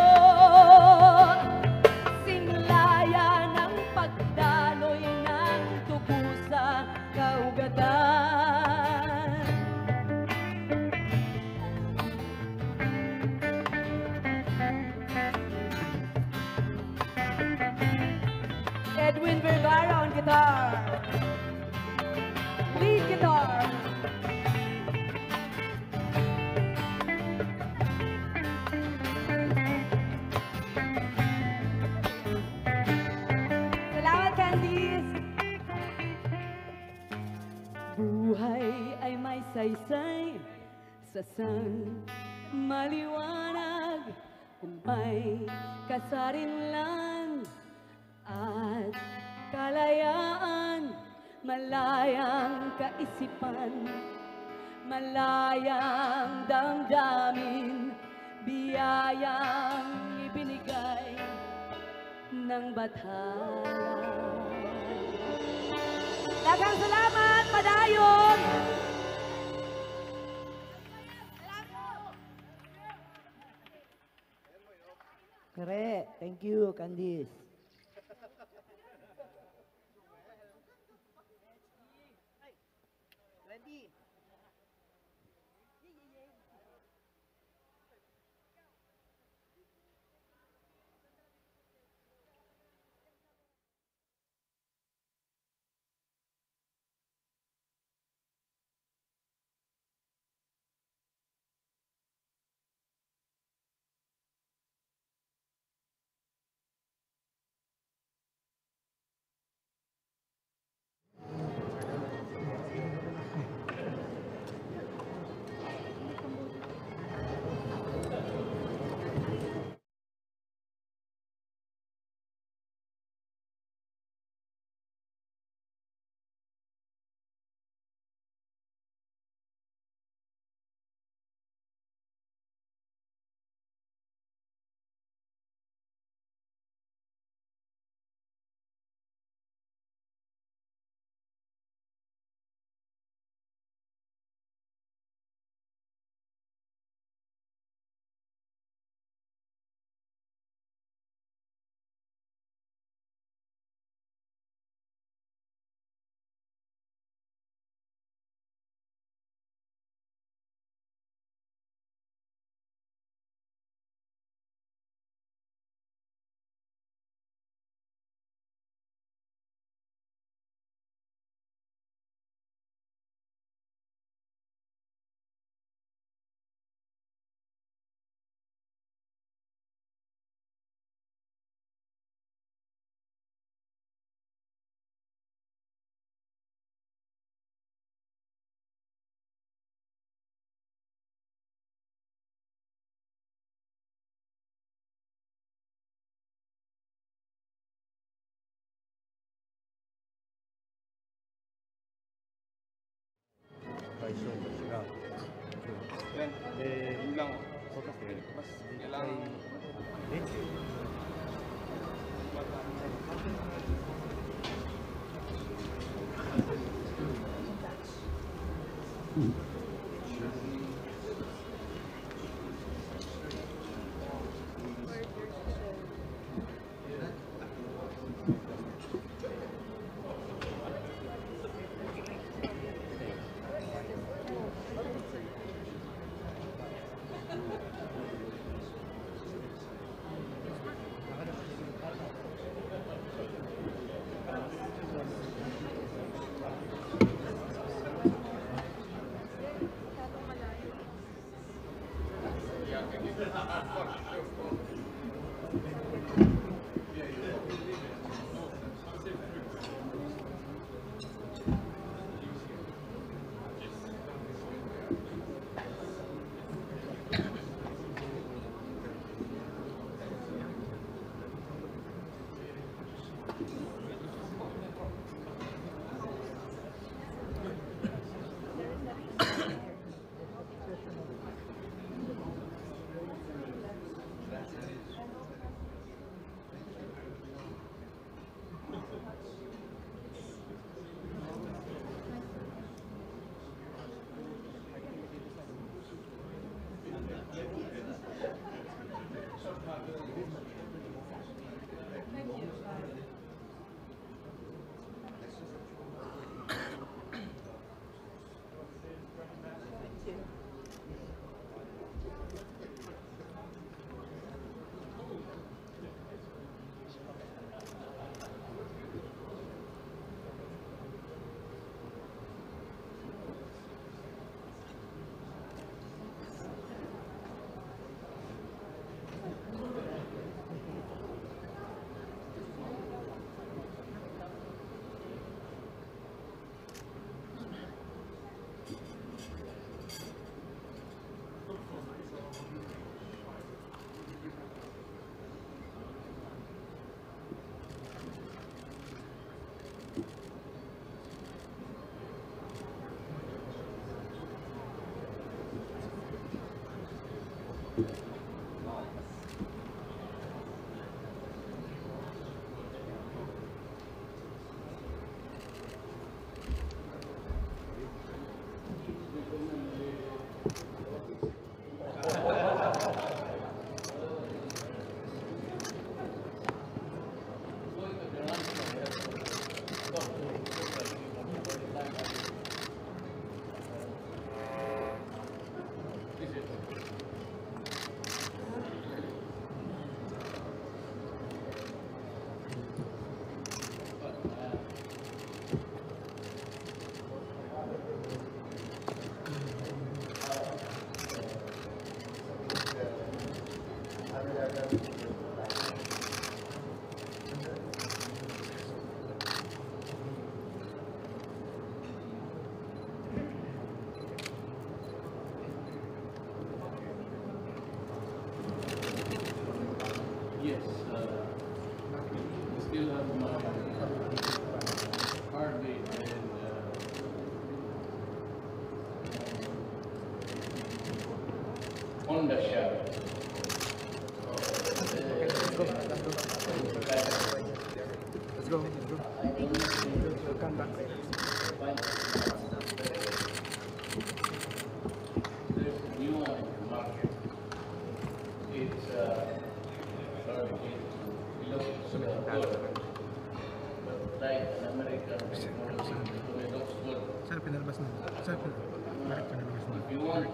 singlaya ng pagdaloy ng dugo sa kaugatan. Edwin Vergara on guitar, lead guitar. Salamat, Candice. Buhay ay may saysay sa sang maliwanag kung may kasarinlan at kalayaan, malayang kaisipan, malayang damdamin, biyayang ibinigay ng batayan. Daghang salamat, padayon! Correct. Thank you, Candice. Yes, still have my heartbeat and on the shelf. Let's go. Come back. There's a new one in the market. It's good. But like an American technology, it looks good. Saya pinalabas na. Saya pinalabas na. If you want